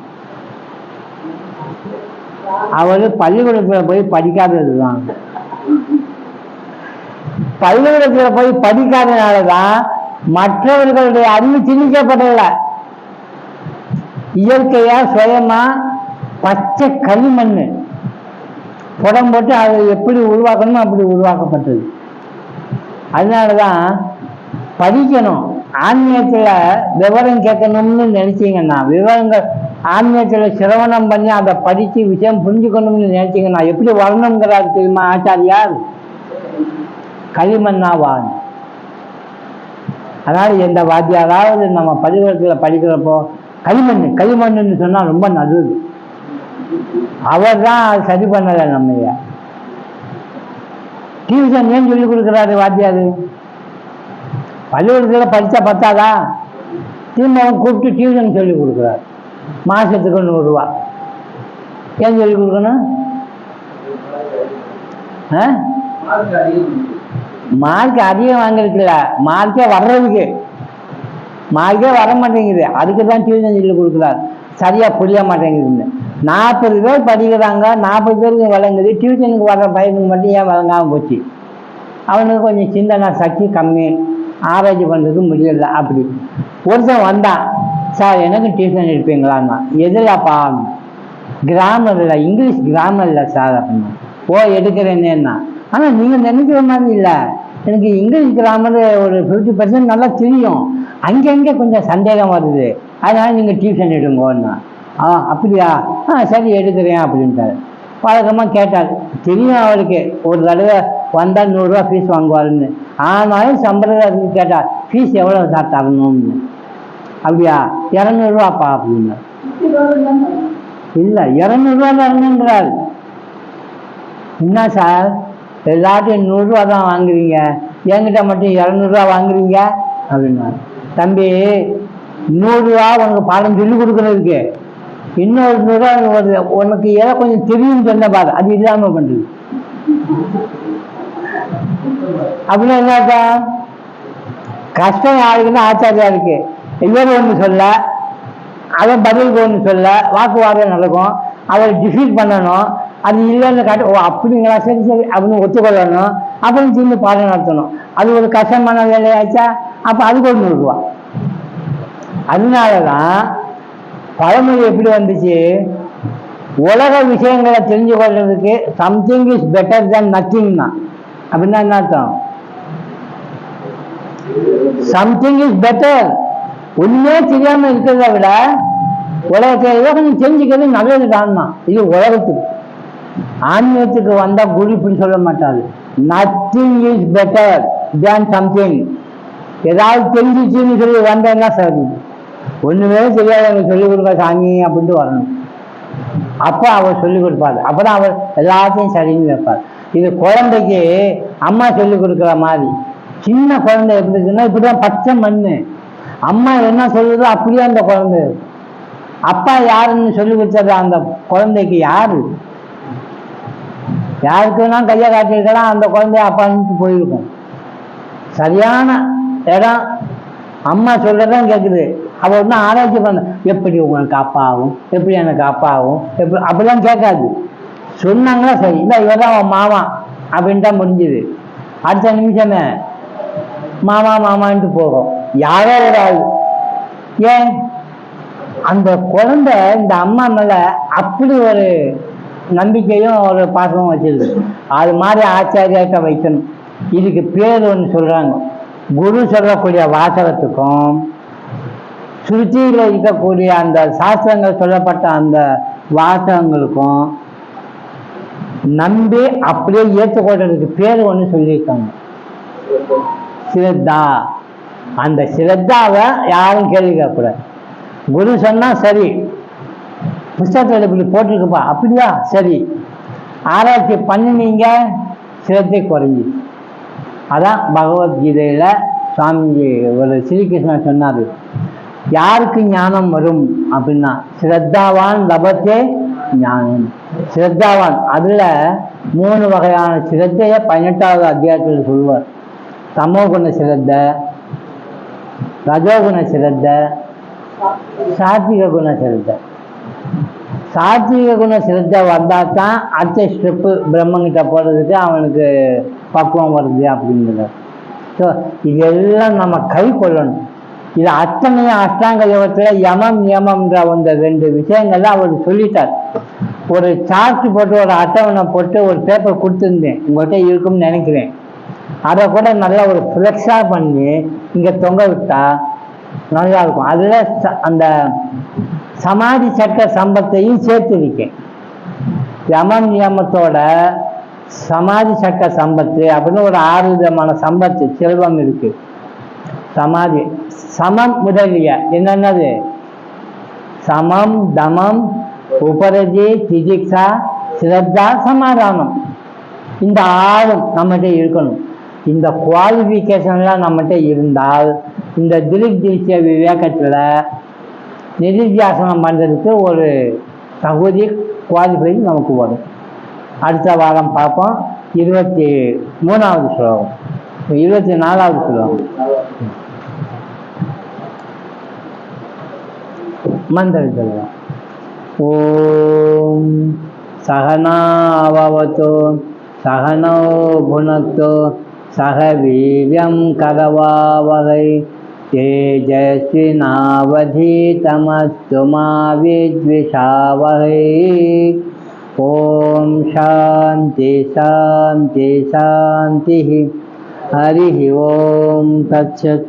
அவரு பள்ளிக்கூடத்துல போய் படிக்காததுதான். பள்ளிக்கூடத்துல போய் படிக்காதனாலதான் மற்றவர்களுடைய அறிவு திணிக்கப்படல. இயற்கையா சுயமா பச்சை களிமண் புடம் போட்டு அதை எப்படி உருவாக்கணுமோ அப்படி உருவாக்கப்பட்டது. அதனாலதான் படிக்கணும். ஆன்மீகத்துல விவரம் கேட்கணும்னு நினைச்சீங்கன்னா, விவரங்கள் ஆன்மீகத்துல சிரவணம் பண்ணி அதை படிச்சு விஷயம் புரிஞ்சுக்கணும்னு நினைச்சீங்கன்னா எப்படி வரணுங்கிறாரு தெரியுமா ஆச்சாரியார்? களிமண்ணாவான். அதனால எந்த வாத்தியாராவது நம்ம பள்ளிக்கூடத்துல படிக்கிறப்போ களிமண்ணுன்னு சொன்னா ரொம்ப நல்லது. அவர் தான் சரி பண்ணல. நம்ம டியூஷன் ஏன் சொல்லி கொடுக்குறாரு வாத்தியாரு? பள்ளிக்கூடத்துல படிச்சா பத்தாதா? திரும்பவும் கூப்பிட்டு டியூஷன் சொல்லி கொடுக்குறாரு. மாசத்துக்கு 100 ரூபா. ஏன் சொல்லி கொடுக்கணும்? மார்க் அதிகம் வாங்கிருக்குல்ல, மார்க்கே வர்றதுக்கு மார்க்கே வர மாட்டேங்குது. அதுக்கு தான் டியூஷன் சொல்லி கொடுக்குறாரு, சரியா புரிய மாட்டேங்குதுன்னு. 40 பேர் படிக்கிறாங்க, 40 பேருக்கு வழங்குது, டியூஷனுக்கு வர்ற பையனுக்கு மட்டும் ஏன் வழங்காமல் போச்சு? அவனுக்கு கொஞ்சம் சிந்தனை சக்தி கம்மி, ஆராய்ச்சி பண்ணுறதுக்கு முடியல. அப்படி ஒருத்தன் வந்தான், சார் எனக்கு டியூஷன் எடுப்பீங்களான்னா. எதிராப்பா? கிராமர் இல்லை, இங்கிலீஷ் கிராமர் இல்லை சார் அப்படின்னா. ஓ எடுக்கிறேன்னேன்னா. ஆனால் நீங்கள் நினைக்கிற மாதிரி இல்லை, எனக்கு இங்கிலீஷ் கிராமர் ஒரு 50% நல்லா தெரியும், அங்கங்கே கொஞ்சம் சந்தேகம் வருது, அதனால நீங்கள் டியூஷன் எடுங்கோன்னா. அப்படியா, சரி எடுக்கிறேன் அப்படின்ட்டாரு. வழக்கமாக கேட்டார், தெரியும் அவருக்கு ஒரு தடவை வந்தால் 100 ரூபா ஃபீஸ் வாங்குவாருன்னு. ஆனாலும் சம்பிரதாயத்துக்கு கேட்டார், ஃபீஸ் எவ்வளோ சார் தரணும்னு. அப்படியா, 200 ரூபாப்பா அப்படின்னா. இல்லை 200 ரூபா தரணுன்றார். என்ன சார் எல்லாத்தையும் 100 ரூபா தான் வாங்குறீங்க, என்கிட்ட மட்டும் 200 ரூபா வாங்குறீங்க அப்படின்னா. தம்பி 100 ரூபா உனக்கு பாடம் சொல்லி கொடுக்குறதுக்கு, இன்னொரு 100 ரூபா வருது, உனக்கு ஏதோ கொஞ்சம் தெரியும் சொன்ன பாரு, அது இல்லாமல் பண்ணுறது. அப்படின்னா என்னக்கா, கஷ்டம் யாருக்குன்னா ஆச்சாரியா இருக்கு. இவர் ஒன்று சொல்ல, அதை பதிலுக்கு ஒன்று சொல்ல, வாக்குவாதம் நடக்கும், அதை டிஃபீட் பண்ணணும். அது இல்லைன்னு காட்டு, ஓ அப்படிங்களா, சரி சரி அப்படின்னு ஒத்துக்கொள்ளணும். அப்புறம் திரும்பி பாடம் நடத்தணும். அது ஒரு கஷ்டமான வேலையாச்சா? அப்போ அதுக்கு ஒரு 100 ரூபா. அதனாலதான் பழமொழி எப்படி வந்துச்சு, உலக விஷயங்களை தெரிஞ்சு கொள்றதுக்கு something is better than nothing தான். அப்படின்னா என்ன அர்த்தம்? சம்திங் இஸ் பெட்டர், ஒண்ணுமே தெரியாம இருக்கிறத விட உலகத்தை ஏதோ கொஞ்சம் தெரிஞ்சுக்கிறது நல்லது தான். இது உலகத்துக்கு. ஆன்மீகத்துக்கு வந்தா குரு இப்படி சொல்ல மாட்டாரு, nothing is better than something. ஏதாவது தெரிஞ்சிச்சுன்னு சொல்லி வந்தேன்னா சரி, ஒண்ணுமே தெரியாது எனக்கு சொல்லிக் கொடுக்க சாமி அப்படின்ட்டு வரணும். அப்போ அவர் சொல்லிக் கொடுப்பாரு, அப்பதான் அவர் எல்லாத்தையும் சரின்னு வைப்பார். இது குழந்தைக்கு அம்மா சொல்லிக் கொடுக்குற மாதிரி. சின்ன குழந்தை எப்படி இருக்குன்னா, இப்படிதான் பச்சை மண்ணு, அம்மா என்ன சொல்லுதோ அப்படியே அந்த குழந்தை. அப்பா யாருன்னு சொல்லி கொடுத்தது அந்த குழந்தைக்கு யாரு? யாருக்குன்னா கையை காட்டிருக்கலாம், அந்த குழந்தைய அப்பான்னு போயிருக்கும். சரியான இடம் அம்மா சொல்றதான் கேட்குது. அவ ஒன்றும் ஆராய்ச்சி பண்ண, எப்படி உங்களுக்கு அப்பா ஆகும், எப்படி எனக்கு அப்பா ஆகும், எப்படி அப்படிலாம் கேட்காது. சொன்னாங்களா சரி, இல்லை இவதான் அவன் மாமா அப்படின்ட்டா முடிஞ்சுது. அடுத்த நிமிஷமே மாமா மாமான்ட்டு போகும் யாரோ ஒரு ஆள். ஏன்? அந்த குழந்தை இந்த அம்மா மேல அப்படி ஒரு நம்பிக்கையும் ஒரு பாசமும் வச்சிருக்கு. அது மாதிரி ஆச்சாரியாட்ட வைக்கணும். இதுக்கு பேர் ஒன்று சொல்றாங்க, குரு சொல்லக்கூடிய வாசகத்துக்கும் சுருத்தியில் இருக்கக்கூடிய அந்த சாஸ்திரங்கள் சொல்லப்பட்ட அந்த வாசகங்களுக்கும் நம்பி அப்படியே ஏற்றுக்கொள்றதுக்கு பேர் ஒன்று சொல்லியிருக்காங்க, சிரத்தா. அந்த சிரத்தாவை யாரும் கேள்வி கேட்கக்கூடாது. குரு சொன்னா சரி, புஸ்தகத்தில் இப்படி போட்டிருக்குப்பா, அப்படியா சரி, ஆராய்ச்சி பண்ணினீங்க, சிரத்தை குறைஞ்சி. அதான் பகவத்கீதையில சுவாமி ஒரு ஸ்ரீகிருஷ்ணன் சொன்னாரு, யாருக்கு ஞானம் வரும் அப்படின்னா சிரத்தாவான் லபத்தே ஞானம். சிரத்தாவான், அதுல 3 வகையான சிரத்தைய 18வது அத்தியாயத்தில் சொல்வார். தமோகுண சிரத்த, ரஜோகுண சிரத்த, சாத்விக குண சிரத்த. சாத்விக குண சிரத்த வந்தா தான் அடுத்த ஸ்டெப்பு பிரம்மங்கிட்ட போறதுக்கு அவனுக்கு பக்குவம் வருது அப்படிங்கிறது. ஸோ இதெல்லாம் நம்ம கை கொள்ளணும். இது அத்தனையும் அஷ்டாங்க யோகத்தில் யமம் நியமம்ன்ற அந்த 2 விஷயங்கள்ல அவர் சொல்லிட்டார். ஒரு சார்ட் போட்டு ஒரு அட்டவணை போட்டு ஒரு பேப்பர் கொடுத்துருந்தேன், உங்கள்கிட்ட இருக்கும்னு நினைக்கிறேன். அதை கூட நல்லா ஒரு ஃப்ளெக்ஸா பண்ணி இங்க தொங்க விட்டா நல்லா இருக்கும். அதுல அந்த சமாதி சட்ட சம்பத்தையும் சேர்த்துருக்கேன். யமம் நியமத்தோட சமாதி சட்ட சம்பத்து அப்படின்னு ஒரு 6 விதமான சம்பத்து செல்வம் இருக்கு. சமாதி சமம் முதலிய என்னன்னது, சமம், தமம், உபரதி, திதிக்ஷா, சிரத்தா, சமாதானம். இந்த 6 நம்மகிட்ட இருக்கணும். இந்த குவாலிஃபிகேஷன்லாம் நம்மகிட்ட இருந்தால் இந்த திரிக் திருஷ்ய விவேகத்துல நிதித்தியாசனம் பண்றதுக்கு ஒரு தகுதி குவாலிஃபை நமக்கு வரும். அடுத்த வாரம் பார்ப்போம். 23வது ஸ்லோகம், 24வது ஸ்லோகம். மந்திரம் சொல்லலாம். ஓம் சகனாவவதோ சகனோ புனக்தோ சக வீர்யம் கரவாவகை தேஜஸ்வினாவதீதமஸ்து மா வித்விஷாவகை. ஓம் சாந்தி சாந்தி சாந்தி. ஹரி ஓம் தத்சத்.